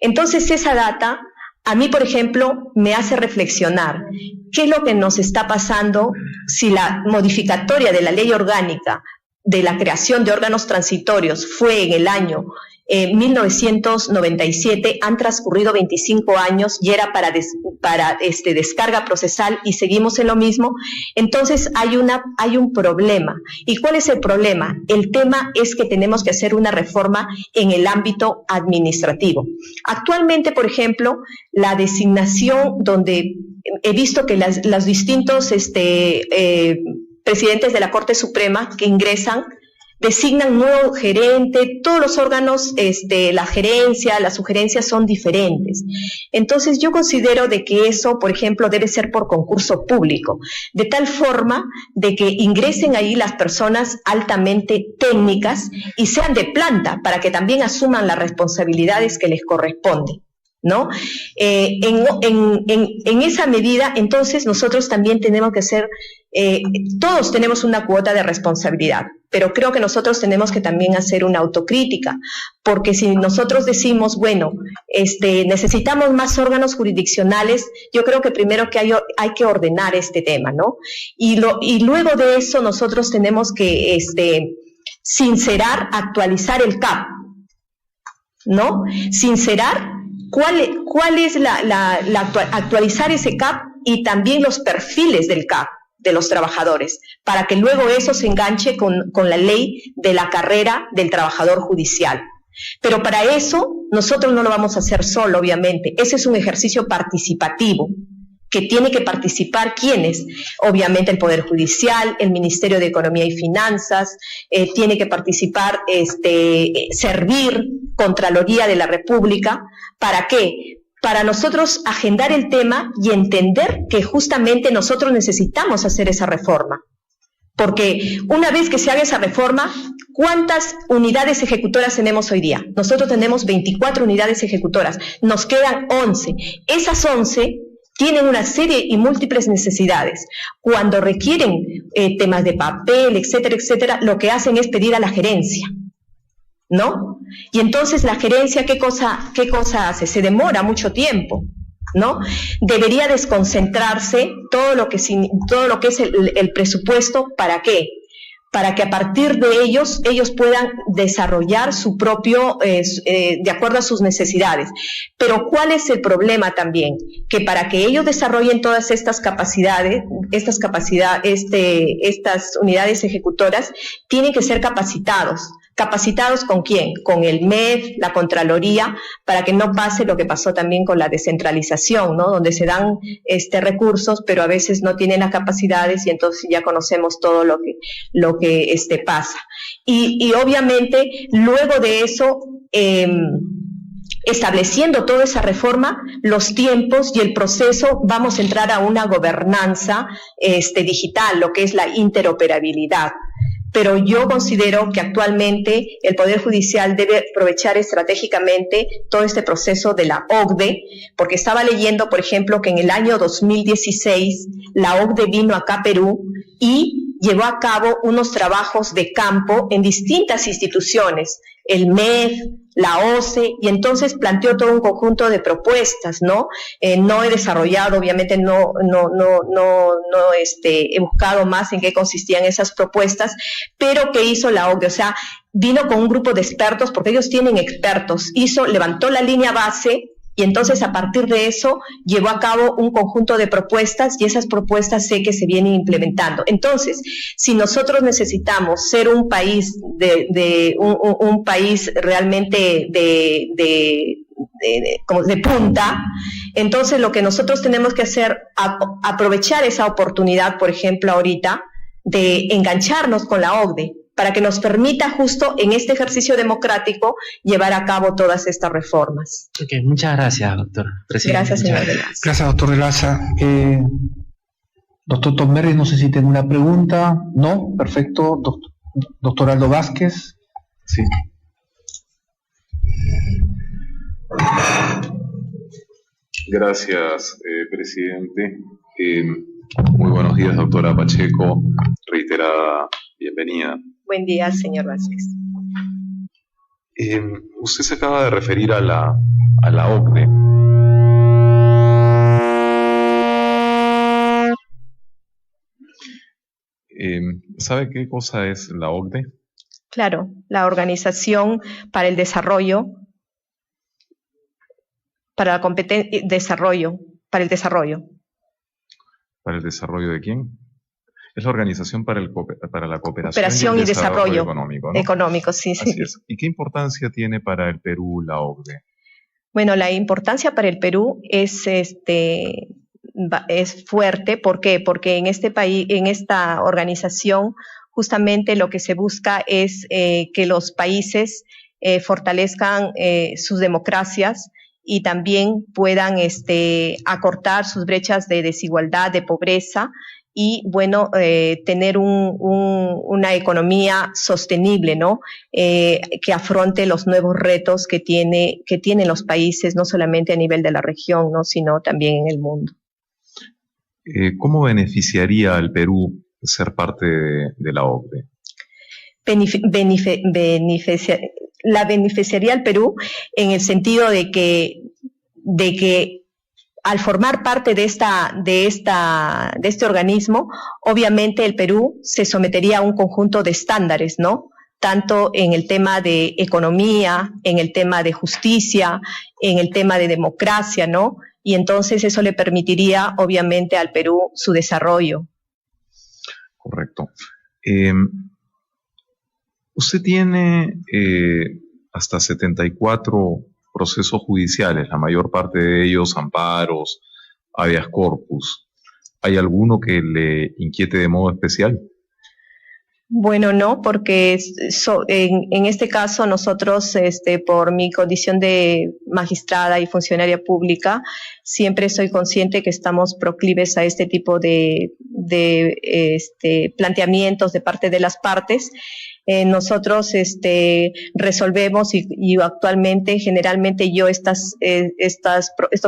Entonces, esa data, a mí, por ejemplo, me hace reflexionar qué es lo que nos está pasando si la modificatoria de la ley orgánica de la creación de órganos transitorios fue en el año 1997, han transcurrido 25 años y era para descarga procesal y seguimos en lo mismo. Entonces hay un problema. ¿Y cuál es el problema? El tema es que tenemos que hacer una reforma en el ámbito administrativo. Actualmente, por ejemplo, la designación donde he visto que los distintos presidentes de la Corte Suprema que ingresan designan nuevo gerente, todos los órganos, la gerencia, las sugerencias son diferentes. Entonces yo considero de que eso, por ejemplo, debe ser por concurso público, de tal forma de que ingresen ahí las personas altamente técnicas y sean de planta para que también asuman las responsabilidades que les corresponden, ¿no? En esa medida, entonces, nosotros también tenemos que ser, todos tenemos una cuota de responsabilidad, pero creo que nosotros tenemos que también hacer una autocrítica, porque si nosotros decimos, bueno, necesitamos más órganos jurisdiccionales, yo creo que primero que hay que ordenar este tema, ¿no? Y luego de eso nosotros tenemos que sincerar, actualizar el CAP, ¿no? Sincerar cuál es actualizar ese CAP y también los perfiles del CAP de los trabajadores, para que luego eso se enganche con la ley de la carrera del trabajador judicial. Pero para eso nosotros no lo vamos a hacer solo, obviamente. Ese es un ejercicio participativo, que tiene que participar ¿quiénes? Obviamente el Poder Judicial, el Ministerio de Economía y Finanzas, tiene que participar Servir, Contraloría de la República. ¿Para qué? Para nosotros agendar el tema y entender que justamente nosotros necesitamos hacer esa reforma. Porque una vez que se haga esa reforma, ¿cuántas unidades ejecutoras tenemos hoy día? Nosotros tenemos 24 unidades ejecutoras, nos quedan 11. Esas 11 tienen una serie y múltiples necesidades. Cuando requieren temas de papel, etcétera, etcétera, lo que hacen es pedir a la gerencia, ¿no? Y entonces la gerencia, ¿qué cosa hace? Se demora mucho tiempo, ¿no? Debería desconcentrarse todo lo que es el presupuesto. ¿Para qué? Para que a partir de ellos puedan desarrollar su propio, de acuerdo a sus necesidades. Pero ¿cuál es el problema también? Que para que ellos desarrollen todas estas capacidades, estas unidades ejecutoras, tienen que ser capacitados. ¿Capacitados con quién? Con el MEF, la Contraloría, para que no pase lo que pasó también con la descentralización, ¿no? Donde se dan recursos, pero a veces no tienen las capacidades y entonces ya conocemos todo lo que pasa. Y obviamente, luego de eso, estableciendo toda esa reforma, los tiempos y el proceso, vamos a entrar a una gobernanza digital, lo que es la interoperabilidad. Pero yo considero que actualmente el Poder Judicial debe aprovechar estratégicamente todo este proceso de la OCDE, porque estaba leyendo, por ejemplo, que en el año 2016 la OCDE vino acá a Perú y llevó a cabo unos trabajos de campo en distintas instituciones, el MEF, la OCE, y entonces planteó todo un conjunto de propuestas, ¿no? No he desarrollado, obviamente he buscado más en qué consistían esas propuestas, pero ¿qué hizo la OCDE? O sea, vino con un grupo de expertos, porque ellos tienen expertos, levantó la línea base, y entonces a partir de eso llevó a cabo un conjunto de propuestas y esas propuestas sé que se vienen implementando. Entonces, si nosotros necesitamos ser un país un país realmente de punta, entonces lo que nosotros tenemos que hacer es aprovechar esa oportunidad, por ejemplo, ahorita, de engancharnos con la OCDE, para que nos permita justo en este ejercicio democrático llevar a cabo todas estas reformas. Okay, muchas gracias, doctor presidente. Gracias, señor de Laza. Gracias, doctor de Laza. Doctor Tomberry, no sé si tengo una pregunta. No, perfecto. Doctor Aldo Vázquez. Sí. Gracias, presidente. Muy buenos días, doctora Pacheco. Reiterada bienvenida. Buen día, señor Vázquez. Usted se acaba de referir a la OCDE. ¿Sabe qué cosa es la OCDE? Claro, la Organización para el Desarrollo, para el desarrollo. ¿Para el desarrollo de quién? Es la Organización para la Cooperación y Desarrollo Económico, ¿no? Económico, sí, sí. Así es. ¿Y qué importancia tiene para el Perú la OCDE? Bueno, la importancia para el Perú es fuerte. ¿Por qué? Porque en este país, en esta organización, justamente lo que se busca es que los países fortalezcan sus democracias y también puedan acortar sus brechas de desigualdad, de pobreza, y, bueno, tener una economía sostenible, ¿no? Que afronte los nuevos retos que tienen los países, no solamente a nivel de la región, ¿no? Sino también en el mundo. ¿Cómo beneficiaría al Perú ser parte de la OCDE? La beneficiaría al Perú en el sentido de que al formar parte de este organismo, obviamente el Perú se sometería a un conjunto de estándares, ¿no? Tanto en el tema de economía, en el tema de justicia, en el tema de democracia, ¿no? Y entonces eso le permitiría, obviamente, al Perú su desarrollo. Correcto. Usted tiene hasta 74 procesos judiciales, la mayor parte de ellos amparos, habeas corpus. ¿Hay alguno que le inquiete de modo especial? Bueno, no, porque en este caso nosotros, por mi condición de magistrada y funcionaria pública, siempre soy consciente que estamos proclives a este tipo de planteamientos de parte de las partes. Nosotros resolvemos y actualmente, generalmente yo estos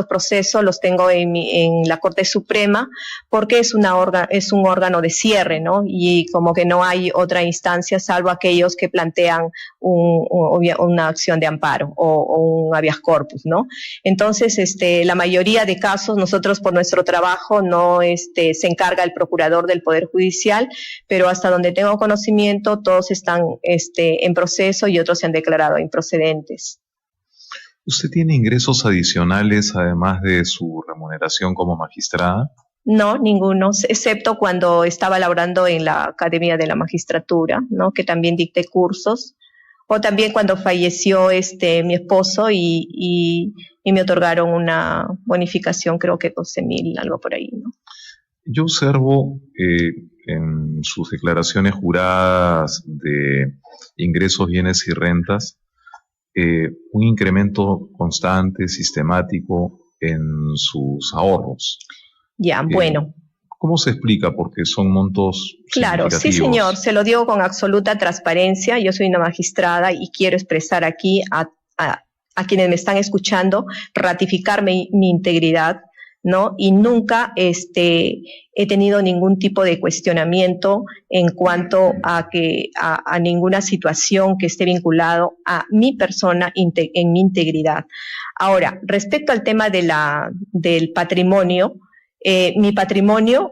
procesos los tengo en la Corte Suprema porque es un órgano de cierre, ¿no? Y como que no hay otra instancia salvo aquellos que plantean una acción de amparo o un habeas corpus, ¿no? Entonces, la mayoría de casos nosotros por nuestro trabajo no se encarga el procurador del Poder Judicial, pero hasta donde tengo conocimiento todos están en proceso y otros se han declarado improcedentes. ¿Usted tiene ingresos adicionales además de su remuneración como magistrada? No, ninguno, excepto cuando estaba laborando en la Academia de la Magistratura, ¿no? Que también dicté cursos, o también cuando falleció mi esposo y me otorgaron una bonificación, creo que 12.000, algo por ahí, ¿no? Yo observo en sus declaraciones juradas de ingresos, bienes y rentas un incremento constante, sistemático en sus ahorros. Ya, bueno. ¿Cómo se explica? Porque son montos Claro, sí señor, se lo digo con absoluta transparencia. Yo soy una magistrada y quiero expresar aquí a quienes me están escuchando, ratificar mi integridad, ¿no? Y nunca he tenido ningún tipo de cuestionamiento en cuanto a ninguna situación que esté vinculado a mi persona en mi integridad. Ahora, respecto al tema del patrimonio, mi patrimonio,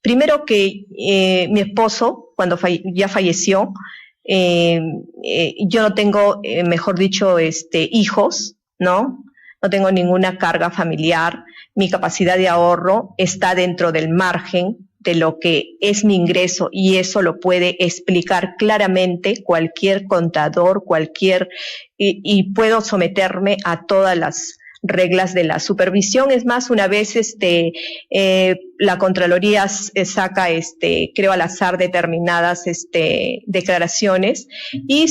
primero que mi esposo, cuando ya falleció, yo no tengo, mejor dicho, hijos, ¿no? No tengo ninguna carga familiar. Mi capacidad de ahorro está dentro del margen de lo que es mi ingreso y eso lo puede explicar claramente cualquier contador, y puedo someterme a todas las reglas de la supervisión. Es más, una vez la Contraloría saca, creo al azar, determinadas declaraciones y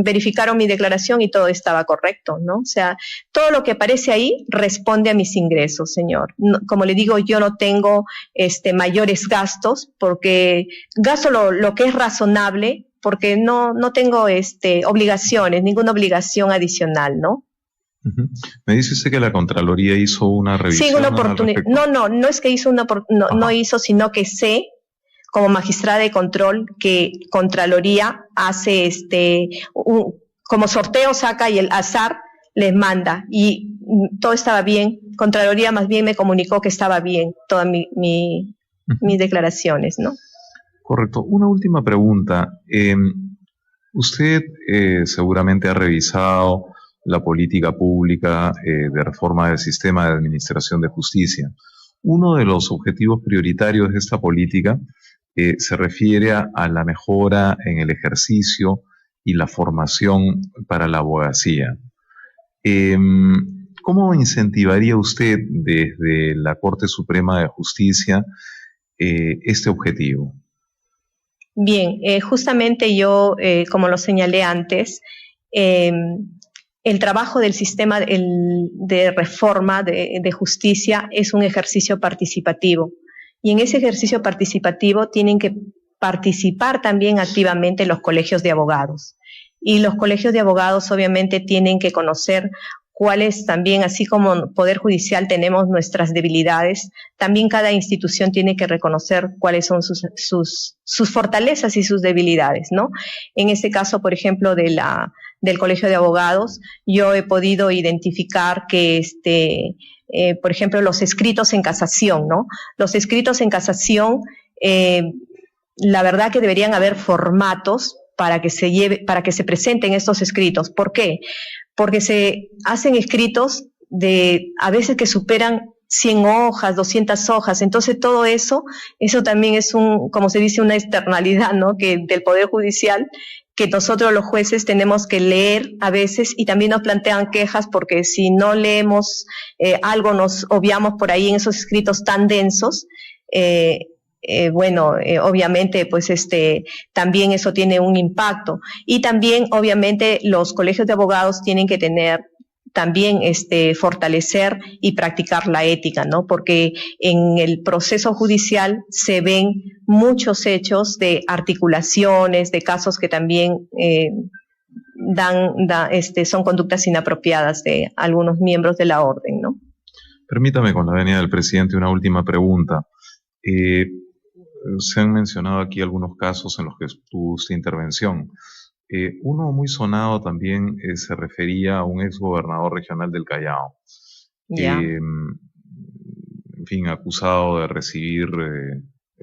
verificaron mi declaración y todo estaba correcto, ¿no? O sea, todo lo que aparece ahí responde a mis ingresos, señor. No, como le digo, yo no tengo mayores gastos porque gasto lo que es razonable, porque no tengo obligaciones, ninguna obligación adicional, ¿no? Uh-huh. Me dice usted que la Contraloría hizo una revisión. Sí, una oportunidad. No es que hizo no hizo, sino que sé, como magistrada de control, que Contraloría hace como sorteo saca y el azar les manda. Y todo estaba bien. Contraloría más bien me comunicó que estaba bien todas mis declaraciones, ¿no? Correcto. Una última pregunta. Usted seguramente ha revisado la política pública de reforma del sistema de administración de justicia. Uno de los objetivos prioritarios de esta política se refiere a la mejora en el ejercicio y la formación para la abogacía. ¿Cómo incentivaría usted desde la Corte Suprema de Justicia este objetivo? Bien, justamente yo, como lo señalé antes, el trabajo del sistema de reforma de justicia es un ejercicio participativo. Y en ese ejercicio participativo tienen que participar también activamente los colegios de abogados. Y los colegios de abogados obviamente tienen que conocer cuáles también, así como Poder Judicial tenemos nuestras debilidades, también cada institución tiene que reconocer cuáles son sus fortalezas y sus debilidades, ¿no? En este caso, por ejemplo, del Colegio de Abogados, yo he podido identificar que por ejemplo, los escritos en casación, ¿no? Los escritos en casación, la verdad que deberían haber formatos para que se presenten estos escritos. ¿Por qué? Porque se hacen escritos a veces que superan 100 hojas, 200 hojas, entonces todo eso también es como se dice, una externalidad, ¿no? Del Poder Judicial, que nosotros los jueces tenemos que leer a veces, y también nos plantean quejas porque si no leemos algo nos obviamos por ahí en esos escritos tan densos. Obviamente, pues también eso tiene un impacto. Y también, obviamente, los colegios de abogados tienen que tener también fortalecer y practicar la ética, ¿no? Porque en el proceso judicial se ven muchos hechos de articulaciones, de casos que también son conductas inapropiadas de algunos miembros de la orden, ¿no? Permítame, con la venia del presidente, una última pregunta. Se han mencionado aquí algunos casos en los que tuvo usted intervención. Uno muy sonado también se refería a un exgobernador regional del Callao, en fin, acusado de recibir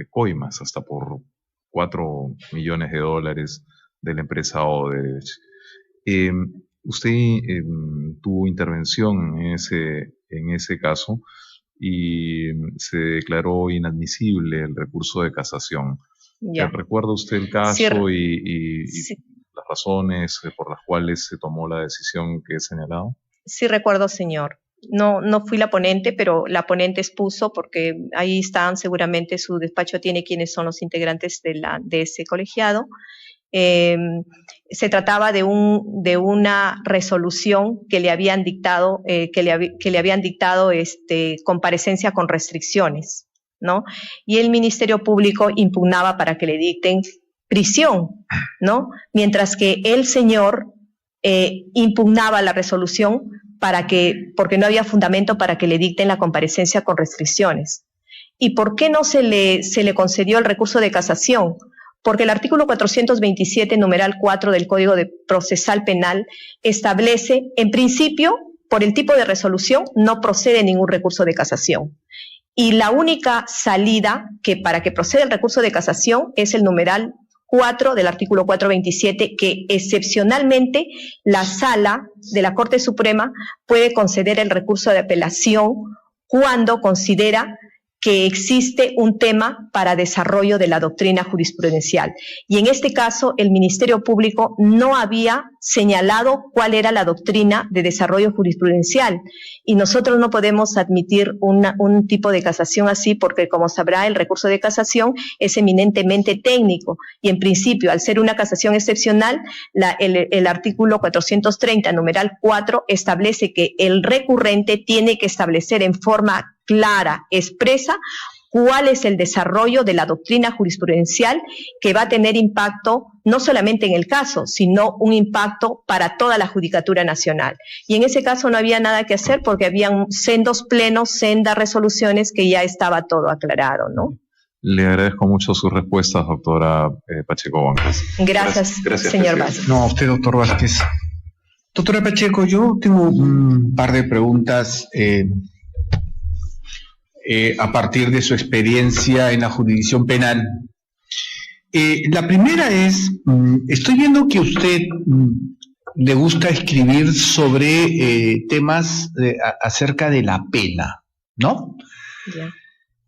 coimas hasta por $4 millones de la empresa Odebrecht. Usted tuvo intervención en ese caso y se declaró inadmisible el recurso de casación. ¿Recuerda usted el caso y las razones por las cuales se tomó la decisión que he señalado? Sí, recuerdo, señor. No fui la ponente, pero la ponente expuso, porque ahí están, seguramente su despacho tiene quiénes son los integrantes de ese colegiado. Se trataba de una resolución que le habían dictado, comparecencia con restricciones, ¿no? Y el Ministerio Público impugnaba para que le dicten prisión, ¿no? Mientras que el señor impugnaba la resolución porque no había fundamento para que le dicten la comparecencia con restricciones. ¿Y por qué no se le concedió el recurso de casación? Porque el artículo 427, numeral 4 del Código Procesal Penal establece, en principio, por el tipo de resolución, no procede ningún recurso de casación. Y la única salida para que proceda el recurso de casación es el numeral 4 del artículo 427, que excepcionalmente la Sala de la Corte Suprema puede conceder el recurso de apelación cuando considera que existe un tema para desarrollo de la doctrina jurisprudencial. Y en este caso, el Ministerio Público no había señalado cuál era la doctrina de desarrollo jurisprudencial. Y nosotros no podemos admitir un tipo de casación así porque, como sabrá, el recurso de casación es eminentemente técnico. Y en principio, al ser una casación excepcional, el artículo 430, numeral 4, establece que el recurrente tiene que establecer en forma clara, expresa, cuál es el desarrollo de la doctrina jurisprudencial que va a tener impacto no solamente en el caso, sino un impacto para toda la Judicatura Nacional. Y en ese caso no había nada que hacer porque habían sendos plenos, sendas resoluciones que ya estaba todo aclarado, ¿no? Le agradezco mucho sus respuestas, doctora Pacheco Huancas. Gracias, señor Vázquez. No, a usted, doctor Vázquez. Doctora Pacheco, yo tengo un par de preguntas a partir de su experiencia en la jurisdicción penal. La primera es, estoy viendo que usted le gusta escribir sobre temas acerca de la pena, ¿no? Yeah.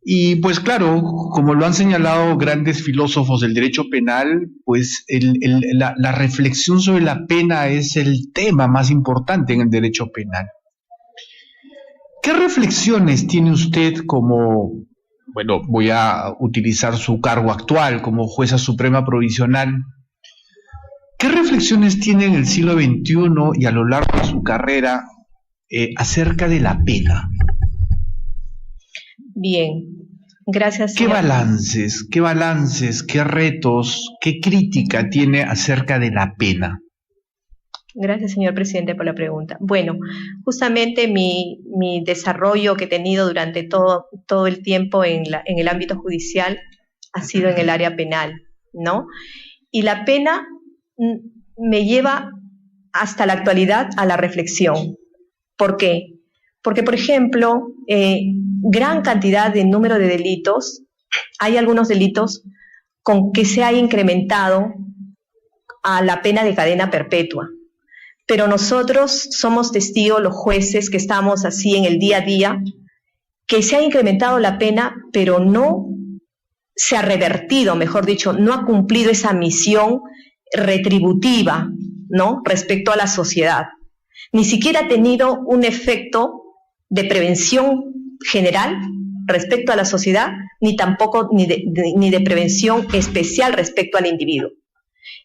Y pues claro, como lo han señalado grandes filósofos del derecho penal, pues la reflexión sobre la pena es el tema más importante en el derecho penal. ¿Qué reflexiones tiene usted como, bueno, voy a utilizar su cargo actual como jueza suprema provisional, ¿Qué reflexiones tiene en el siglo XXI y a lo largo de su carrera acerca de la pena? Bien, gracias. ¿Qué balances, qué retos, qué crítica tiene acerca de la pena? Gracias, señor presidente, por la pregunta. Bueno, justamente mi desarrollo que he tenido durante todo el tiempo en el ámbito judicial ha sido en el área penal, ¿no? Y la pena me lleva hasta la actualidad a la reflexión. ¿Por qué? Porque, por ejemplo, gran cantidad de número de delitos, hay algunos delitos con que se ha incrementado a la pena de cadena perpetua. Pero nosotros somos testigos, los jueces que estamos así en el día a día, que se ha incrementado la pena, pero no se ha revertido, mejor dicho, no ha cumplido esa misión retributiva, ¿no?, respecto a la sociedad. Ni siquiera ha tenido un efecto de prevención general respecto a la sociedad, ni tampoco ni de prevención especial respecto al individuo.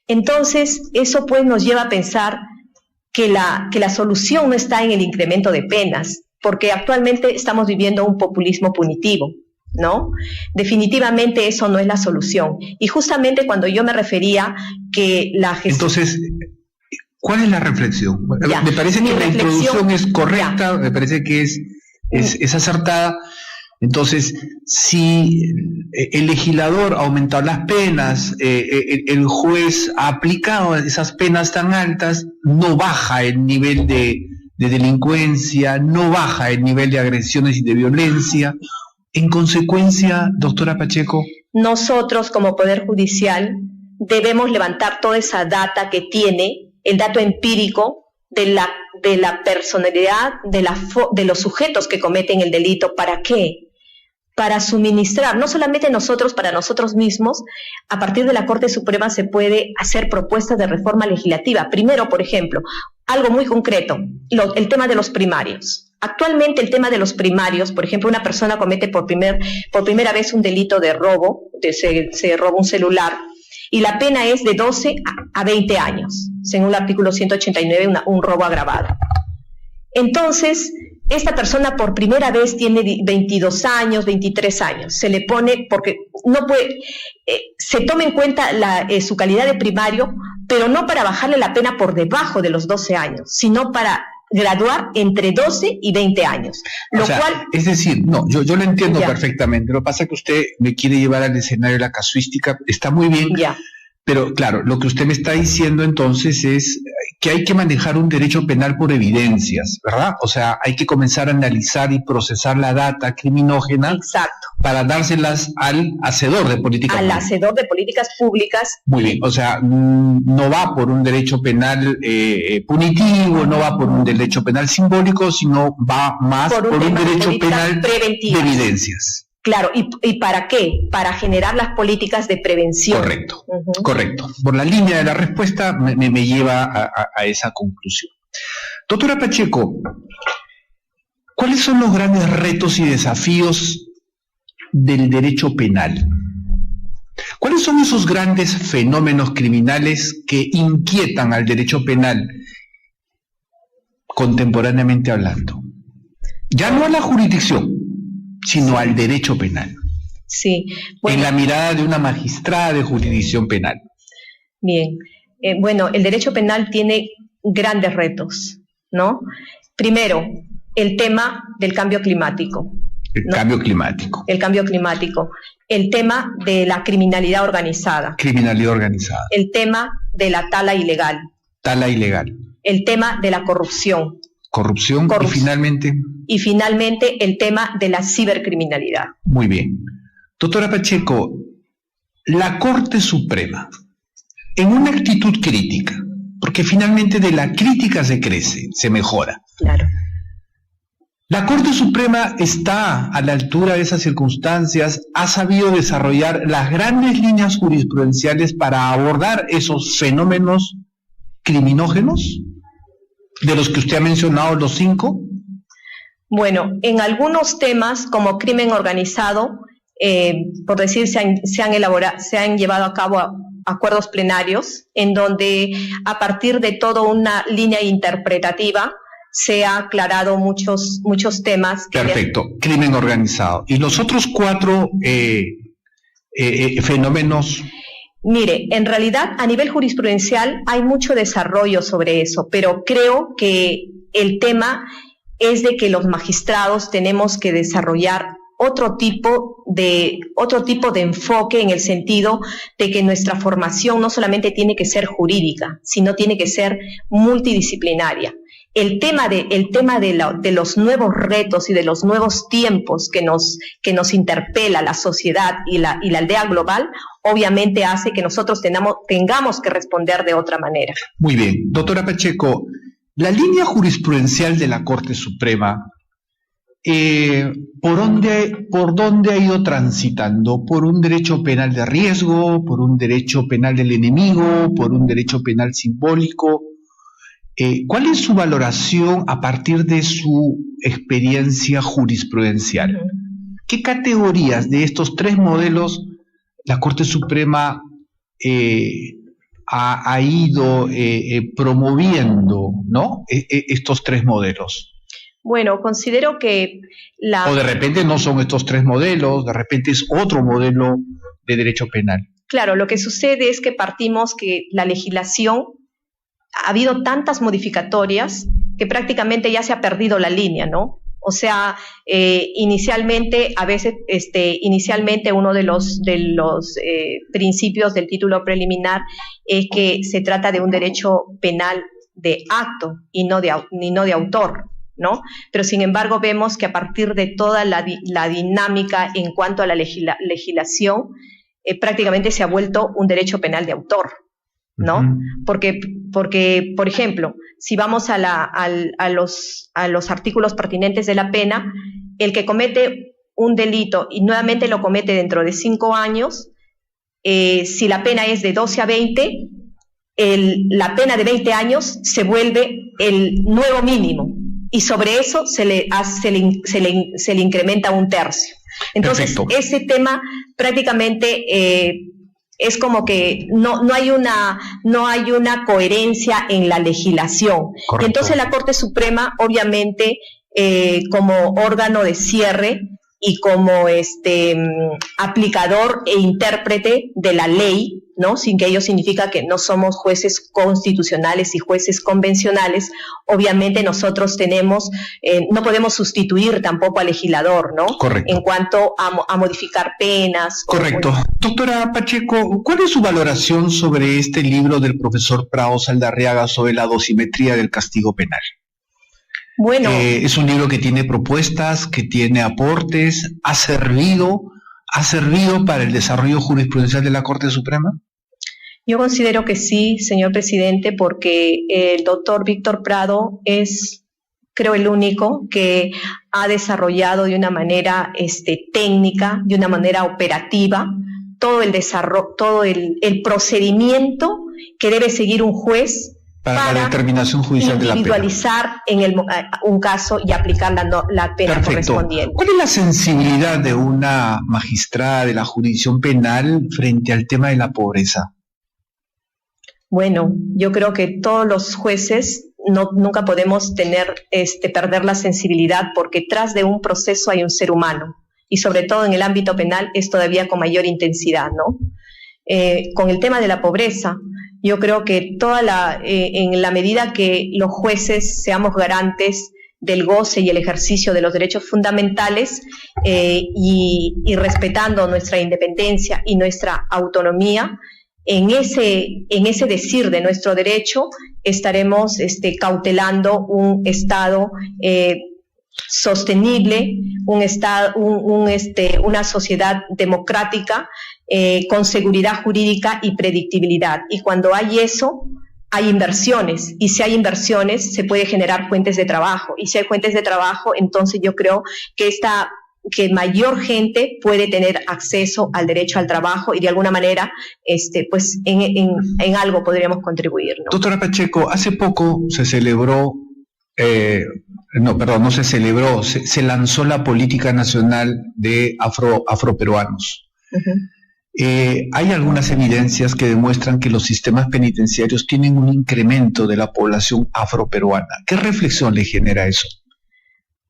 Entonces, eso pues nos lleva a pensar que la solución no está en el incremento de penas, porque actualmente estamos viviendo un populismo punitivo, ¿no? Definitivamente eso no es la solución. Y justamente cuando yo me refería que la gestión... Entonces, ¿cuál es la reflexión? Ya, me parece que la introducción es correcta, me parece que es acertada. Entonces, si el legislador ha aumentado las penas, el juez ha aplicado esas penas tan altas, no baja el nivel de delincuencia, no baja el nivel de agresiones y de violencia. En consecuencia, doctora Pacheco, nosotros como Poder Judicial debemos levantar toda esa data que tiene, el dato empírico de la personalidad de los sujetos que cometen el delito. ¿Para qué? Para suministrar, no solamente nosotros, para nosotros mismos. A partir de la Corte Suprema se puede hacer propuestas de reforma legislativa. Primero, por ejemplo, algo muy concreto, el tema de los primarios. Actualmente el tema de los primarios, por ejemplo, una persona comete por primera vez un delito de robo, se roba un celular, y la pena es de 12 a 20 años, según el artículo 189, un robo agravado. Entonces, esta persona por primera vez tiene 22 años, 23 años. Se le pone, porque no puede, se toma en cuenta su calidad de primario, pero no para bajarle la pena por debajo de los 12 años, sino para graduar entre 12 y 20 años. Es decir, no, yo lo entiendo perfectamente. Lo que pasa es que usted me quiere llevar al escenario de la casuística, está muy bien. Ya. Pero claro, lo que usted me está diciendo entonces es que hay que manejar un derecho penal por evidencias, ¿verdad? O sea, hay que comenzar a analizar y procesar la data criminógena. Exacto. Para dárselas al hacedor de políticas públicas. Al hacedor de políticas públicas. Muy bien, o sea, no va por un derecho penal punitivo, no va por un derecho penal simbólico, sino va más por un derecho penal preventivas. De evidencias. Claro, ¿y para qué? Para generar las políticas de prevención. Correcto, correcto. Por la línea de la respuesta me lleva a esa conclusión. Doctora Pacheco, ¿cuáles son los grandes retos y desafíos del derecho penal? ¿Cuáles son esos grandes fenómenos criminales que inquietan al derecho penal contemporáneamente hablando? Ya no a la jurisdicción, sino al derecho penal. Sí. Bueno, en la mirada de una magistrada de jurisdicción penal. Bien. Bueno, el derecho penal tiene grandes retos, ¿no? Primero, el tema del cambio climático. El cambio climático. El cambio climático. El tema de la criminalidad organizada. Criminalidad organizada. El tema de la tala ilegal. Tala ilegal. El tema de la corrupción. Corrupción. Y finalmente el tema de la cibercriminalidad. Muy bien. Doctora Pacheco, la Corte Suprema, en una actitud crítica, porque finalmente de la crítica se crece, se mejora. Claro. La Corte Suprema está a la altura de esas circunstancias, ha sabido desarrollar las grandes líneas jurisprudenciales para abordar esos fenómenos criminógenos, de los que usted ha mencionado, los 5. Bueno, en algunos temas, como crimen organizado, por decir, se han llevado a cabo acuerdos plenarios, en donde a partir de toda una línea interpretativa se ha aclarado muchos temas. Perfecto, crimen organizado. ¿Y los otros 4 fenómenos? Mire, en realidad a nivel jurisprudencial hay mucho desarrollo sobre eso, pero creo que el tema es de que los magistrados tenemos que desarrollar otro tipo de enfoque, en el sentido de que nuestra formación no solamente tiene que ser jurídica, sino tiene que ser multidisciplinaria. El tema de los nuevos retos y de los nuevos tiempos que nos interpela la sociedad y la aldea global, obviamente hace que nosotros tengamos que responder de otra manera. Muy bien. Doctora Pacheco, la línea jurisprudencial de la Corte Suprema, ¿por dónde ha ido transitando? ¿Por un derecho penal de riesgo? ¿Por un derecho penal del enemigo? ¿Por un derecho penal simbólico? ¿Cuál es su valoración a partir de su experiencia jurisprudencial? ¿Qué categorías de estos 3 modelos la Corte Suprema ha ido promoviendo, ¿no? Estos 3 modelos? Bueno, considero que O de repente no son estos 3 modelos, de repente es otro modelo de derecho penal. Claro, lo que sucede es que partimos que la legislación ha habido tantas modificatorias que prácticamente ya se ha perdido la línea, ¿no? O sea, inicialmente uno de los principios del título preliminar es que se trata de un derecho penal de acto y no de autor, ¿no? Pero sin embargo vemos que a partir de toda la dinámica en cuanto a la legislación, prácticamente se ha vuelto un derecho penal de autor, ¿no? Porque, por ejemplo, si vamos a los artículos pertinentes de la pena, el que comete un delito y nuevamente lo comete dentro de 5 años, si la pena es de 12 a 20, la pena de 20 años se vuelve el nuevo mínimo, y sobre eso se le incrementa 1/3. Entonces, perfecto. Ese tema prácticamente es como que no hay una coherencia en la legislación. Correcto. Y entonces la Corte Suprema, obviamente, como órgano de cierre y como aplicador e intérprete de la ley, ¿no? Sin que ello significa que no somos jueces constitucionales y jueces convencionales. Obviamente nosotros no podemos sustituir tampoco al legislador, ¿no? Correcto. En cuanto a modificar penas. Correcto. Doctora Pacheco, ¿cuál es su valoración sobre este libro del profesor Prado Saldarriaga sobre la dosimetría del castigo penal? Bueno, es un libro que tiene propuestas, que tiene aportes, ¿ha servido para el desarrollo jurisprudencial de la Corte Suprema? Yo considero que sí, señor presidente, porque el doctor Víctor Prado es, creo, el único que ha desarrollado de una manera técnica, de una manera operativa, todo el desarrollo, todo el procedimiento que debe seguir un juez para la determinación judicial de la pena. Individualizar un caso y aplicar la pena. Perfecto. Correspondiente. ¿Cuál es la sensibilidad de una magistrada de la jurisdicción penal frente al tema de la pobreza? Bueno, yo creo que todos los jueces nunca podemos perder la sensibilidad, porque tras de un proceso hay un ser humano, y sobre todo en el ámbito penal es todavía con mayor intensidad, ¿no? Con el tema de la pobreza, yo creo que en la medida que los jueces seamos garantes del goce y el ejercicio de los derechos fundamentales, y respetando nuestra independencia y nuestra autonomía, en ese decir de nuestro derecho estaremos cautelando un Estado sostenible, una sociedad democrática, con seguridad jurídica y predictibilidad. Y cuando hay eso, hay inversiones, y si hay inversiones se puede generar fuentes de trabajo, y si hay fuentes de trabajo, entonces yo creo que mayor gente puede tener acceso al derecho al trabajo, y de alguna manera pues en algo podríamos contribuir, ¿no? Doctora Pacheco, hace poco se celebró, se lanzó la política nacional de afroperuanos. Uh-huh. Hay algunas evidencias que demuestran que los sistemas penitenciarios tienen un incremento de la población afroperuana. ¿Qué reflexión le genera eso?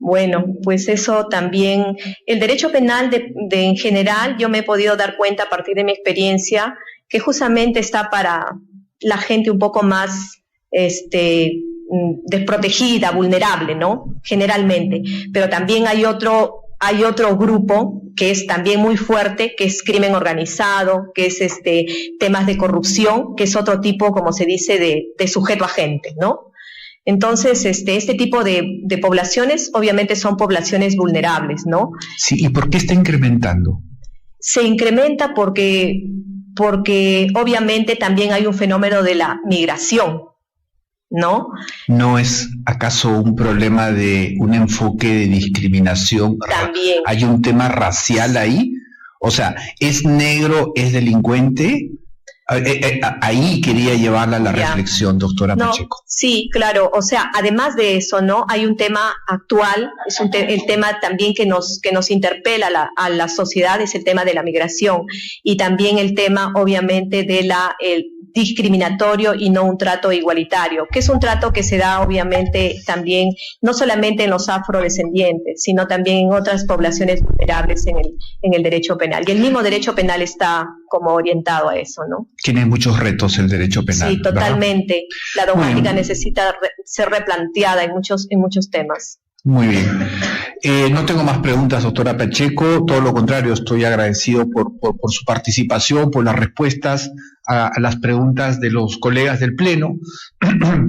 Bueno, pues eso también, el derecho penal en general, yo me he podido dar cuenta a partir de mi experiencia que justamente está para la gente un poco más desprotegida, vulnerable, ¿no? Generalmente. Pero también hay otro grupo que es también muy fuerte, que es crimen organizado, que es temas de corrupción, que es otro tipo, como se dice, de sujeto agente, ¿no? Entonces, este tipo de poblaciones obviamente son poblaciones vulnerables, ¿no? Sí, ¿y por qué está incrementando? Se incrementa porque obviamente también hay un fenómeno de la migración, ¿no? ¿No es acaso un problema de un enfoque de discriminación? También. ¿Hay un tema racial ahí? O sea, ¿es negro, es delincuente? Ahí quería llevarla a la reflexión, doctora Pacheco. Sí, claro, o sea, además de eso, ¿no? Hay un tema actual, es el tema también que nos interpela a la sociedad, es el tema de la migración, y también el tema, obviamente, de el discriminatorio y no un trato igualitario, que es un trato que se da, obviamente, también, no solamente en los afrodescendientes, sino también en otras poblaciones vulnerables en el derecho penal. Y el mismo derecho penal está como orientado a eso, ¿no? Tiene muchos retos el derecho penal. Sí, totalmente. ¿Verdad? La dogmática necesita ser replanteada en muchos temas. Muy bien. No tengo más preguntas, doctora Pacheco. Todo lo contrario, estoy agradecido por su participación, por las respuestas a las preguntas de los colegas del Pleno.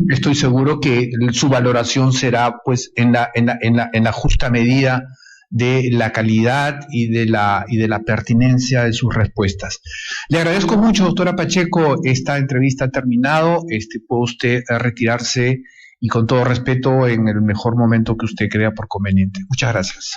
Estoy seguro que su valoración será, pues, en la justa medida de la calidad y de la pertinencia de sus respuestas. Le agradezco mucho, doctora Pacheco. Esta entrevista ha terminado. Puede usted retirarse y con todo respeto en el mejor momento que usted crea por conveniente. Muchas gracias.